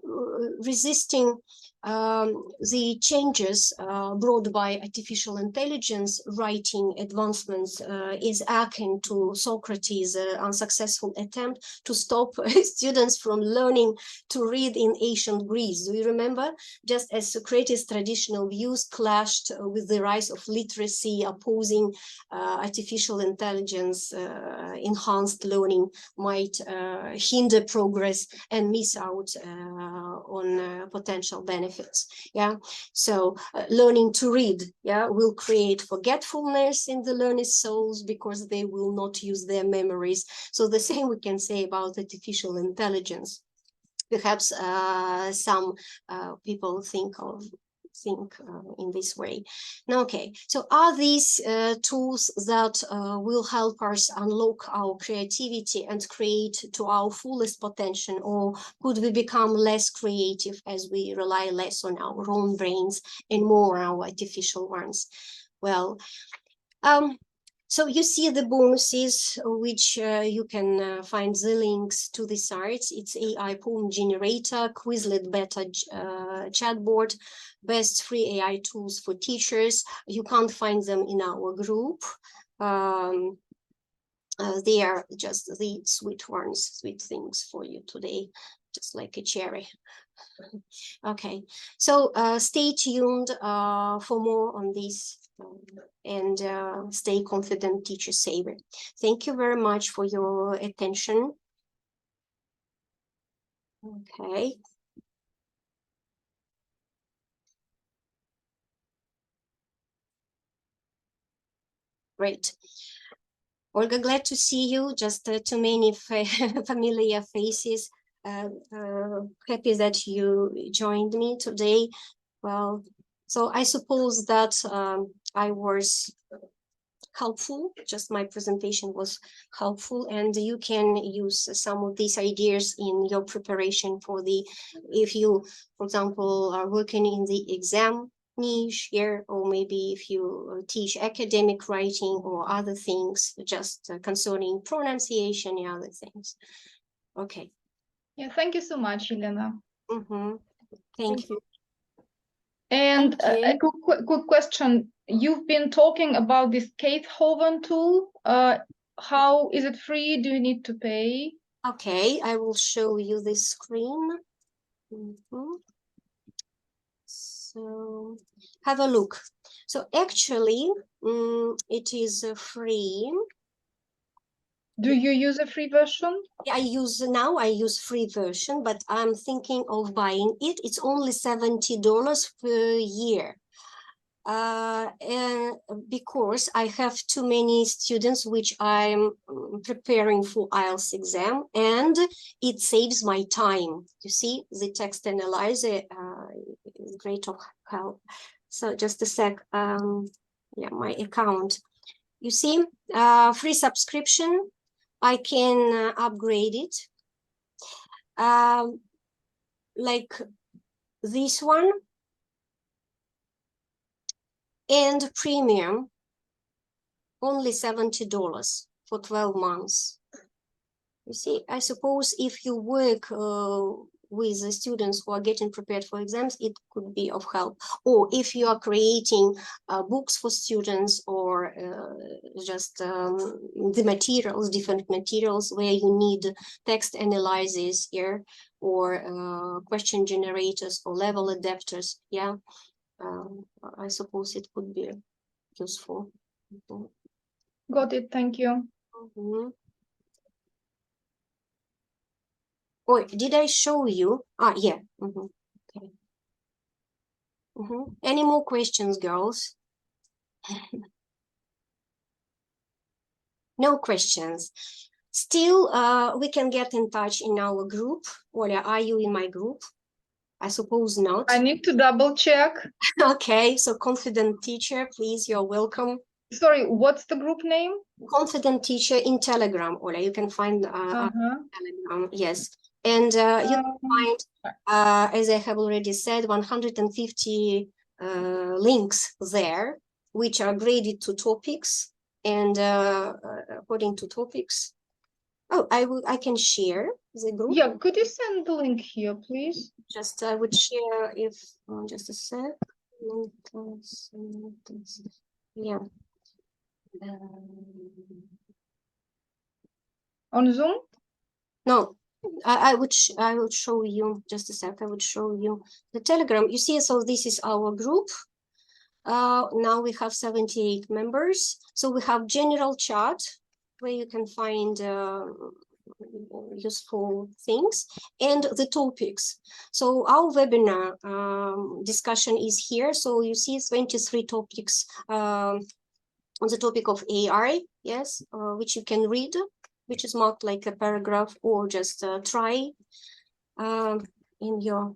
resisting the changes brought by artificial intelligence writing advancements is akin to Socrates' unsuccessful attempt to stop students from learning to read in ancient Greece. Do you remember? Just as Socrates' traditional views clashed with the rise of literacy, opposing artificial intelligence, enhanced learning might hinder progress and miss out on potential benefits. Yeah, so learning to read, yeah, will create forgetfulness in the learner's souls because they will not use their memories. So the same we can say about artificial intelligence. Perhaps some people think in this way. Now, okay, so are these tools that will help us unlock our creativity and create to our fullest potential, or could we become less creative as we rely less on our own brains and more on our artificial ones? Well, so you see the bonuses, which you can find the links to the sites. It's AI poem generator, Quizlet beta chatbot, best free AI tools for teachers. You can't find them in our group. They are just the sweet ones, sweet things for you today, just like a cherry. Okay, so stay tuned for more on this. And stay confident, teacher saver. Thank you very much for your attention. Okay. Great. Olga, glad to see you. Just too many familiar faces. Happy that you joined me today. Well, so I suppose that I was helpful, just my presentation was helpful, and you can use some of these ideas in your preparation for the, if you, for example, are working in the exam niche here, or maybe if you teach academic writing or other things, just concerning pronunciation and other things. Okay. Yeah, thank you so much, Elena. Thank you. And a quick question. You've been talking about this Katehoven tool. How is it free? Do you need to pay? Okay, I will show you this screen. So have a look. So actually, it is free. Do you use a free version? I use free version, but I'm thinking of buying it. It's only $70 per year. And because I have too many students which I'm preparing for IELTS exam, and it saves my time. You see, the text analyzer is great of help. So just a sec. Yeah, my account. You see, free subscription. I can upgrade it. Like this one. And premium, only $70 for 12 months. You see, I suppose if you work with the students who are getting prepared for exams, it could be of help. Or if you are creating books for students, or just the materials, different materials where you need text analysis here, or question generators or level adapters, yeah. I suppose it could be useful. Got it, thank you. Oh, did I show you? Yeah. Okay. Any more questions, girls? No questions. Still, we can get in touch in our group. Oля, are you in my group? I suppose not. I need to double check. Okay, so Confident Teacher, please, you're welcome. Sorry, what's the group name? Confident Teacher in Telegram, Oля. You can find Telegram, yes. And you can find, as I have already said, 150 links there, which are graded to topics, and according to topics. Oh, I can share the group. Yeah, could you send the link here, please? Just I would share if just a sec. Yeah. On Zoom? No, I would show you just a sec. I would show you the Telegram. You see, so this is our group. Now we have 78 members. So we have general chat where you can find useful things and the topics. So our webinar discussion is here. So you see 23 topics on the topic of AI, yes, which you can read, which is marked like a paragraph, or just try in your,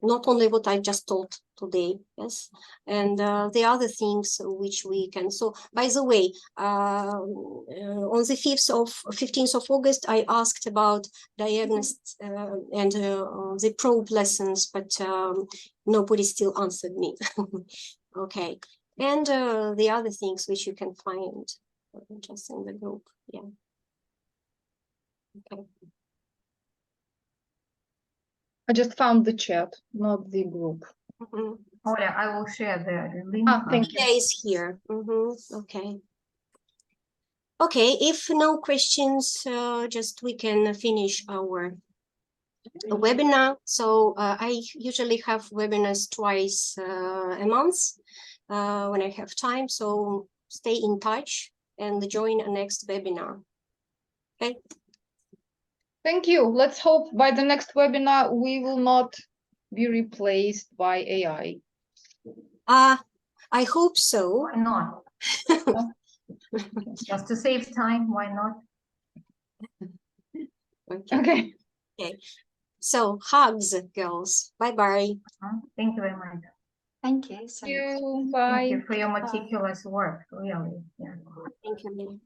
not only what I just told today, yes, and the other things which we can. So by the way, on the 15th of August, I asked about diagnosis and the probe lessons, but nobody still answered me. Okay, and the other things which you can find just in the group, yeah. Okay. I just found the chat, not the group. Oля, I will share the link. Thank you. Is here. Okay. Okay, if no questions, just we can finish our webinar. So I usually have webinars twice a month when I have time. So stay in touch and join our next webinar. Okay. Thank you. Let's hope by the next webinar we will not be replaced by AI. I hope so. Why not? Just to save time, why not? Okay. Okay. So hugs, girls. Bye-bye. Thank you very much. Thank you. Thank you. Bye. Thank you for your meticulous work, really. Yeah. Thank you.